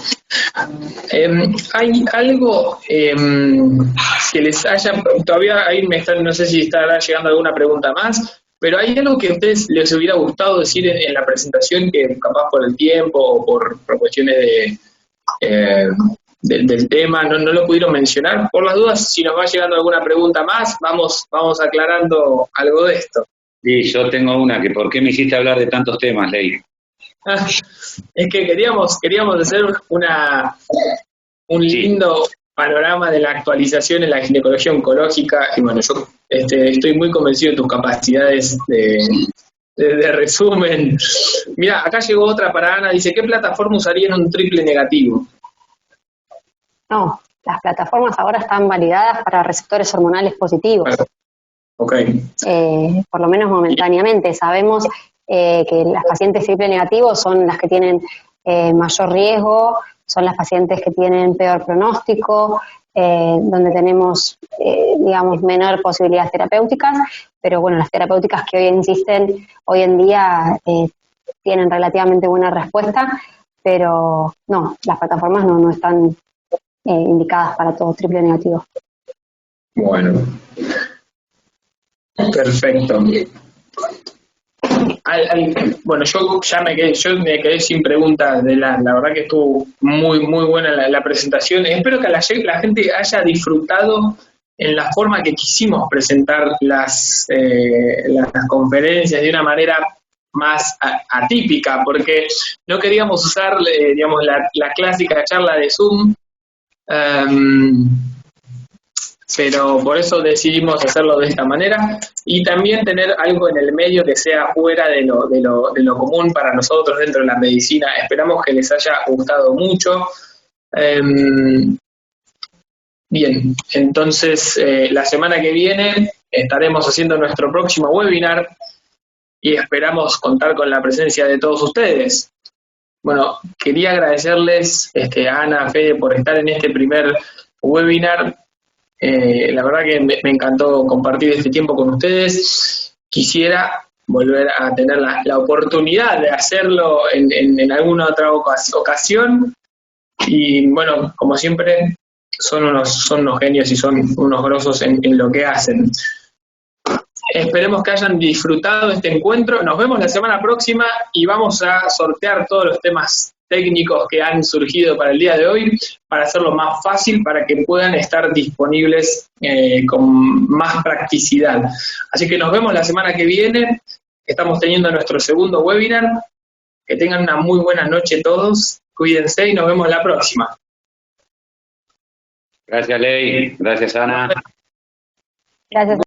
S2: ¿Hay algo que les haya, todavía ahí no sé si estará llegando alguna pregunta más, pero hay algo que a ustedes les hubiera gustado decir en la presentación que capaz por el tiempo o por cuestiones del tema no lo pudieron mencionar? Por las dudas, si nos va llegando alguna pregunta más, vamos aclarando algo de esto.
S3: Sí, yo tengo una, que ¿por qué me hiciste hablar de tantos temas, Ley?
S2: Es que queríamos hacer un lindo panorama de la actualización en la ginecología oncológica, y bueno, yo estoy muy convencido de tus capacidades de resumen. Mira, acá llegó otra para Ana, dice, ¿qué plataforma usarían un triple negativo?
S5: No, las plataformas ahora están validadas para receptores hormonales positivos.
S2: Ok.
S5: Por lo menos momentáneamente. Sabemos que las pacientes triple negativos son las que tienen mayor riesgo, son las pacientes que tienen peor pronóstico, donde tenemos, digamos, menor posibilidades terapéuticas, pero bueno, las terapéuticas que hoy existen hoy en día tienen relativamente buena respuesta, pero no, las plataformas no están indicadas para todos triple negativos.
S2: Bueno, perfecto. Bueno, yo me quedé sin preguntas de la verdad que estuvo muy buena la presentación. Espero que la gente haya disfrutado en la forma que quisimos presentar las conferencias de una manera más atípica, porque no queríamos usar, digamos, la clásica charla de Zoom, pero por eso decidimos hacerlo de esta manera y también tener algo en el medio que sea fuera de lo común para nosotros dentro de la medicina. Esperamos que les haya gustado mucho. Bien, entonces la semana que viene estaremos haciendo nuestro próximo webinar y esperamos contar con la presencia de todos ustedes. Bueno, quería agradecerles a Ana, a Fede, por estar en este primer webinar. La verdad que me encantó compartir este tiempo con ustedes. Quisiera volver a tener la oportunidad de hacerlo en alguna otra ocasión. Y bueno, como siempre, son unos genios y son unos grosos en lo que hacen. Esperemos que hayan disfrutado este encuentro. Nos vemos la semana próxima y vamos a sortear todos los temas técnicos que han surgido para el día de hoy para hacerlo más fácil, para que puedan estar disponibles con más practicidad. Así que nos vemos la semana que viene. Estamos teniendo nuestro segundo webinar. Que tengan una muy buena noche todos. Cuídense y nos vemos la próxima.
S3: Gracias, Ley. Gracias, Ana.
S5: Gracias.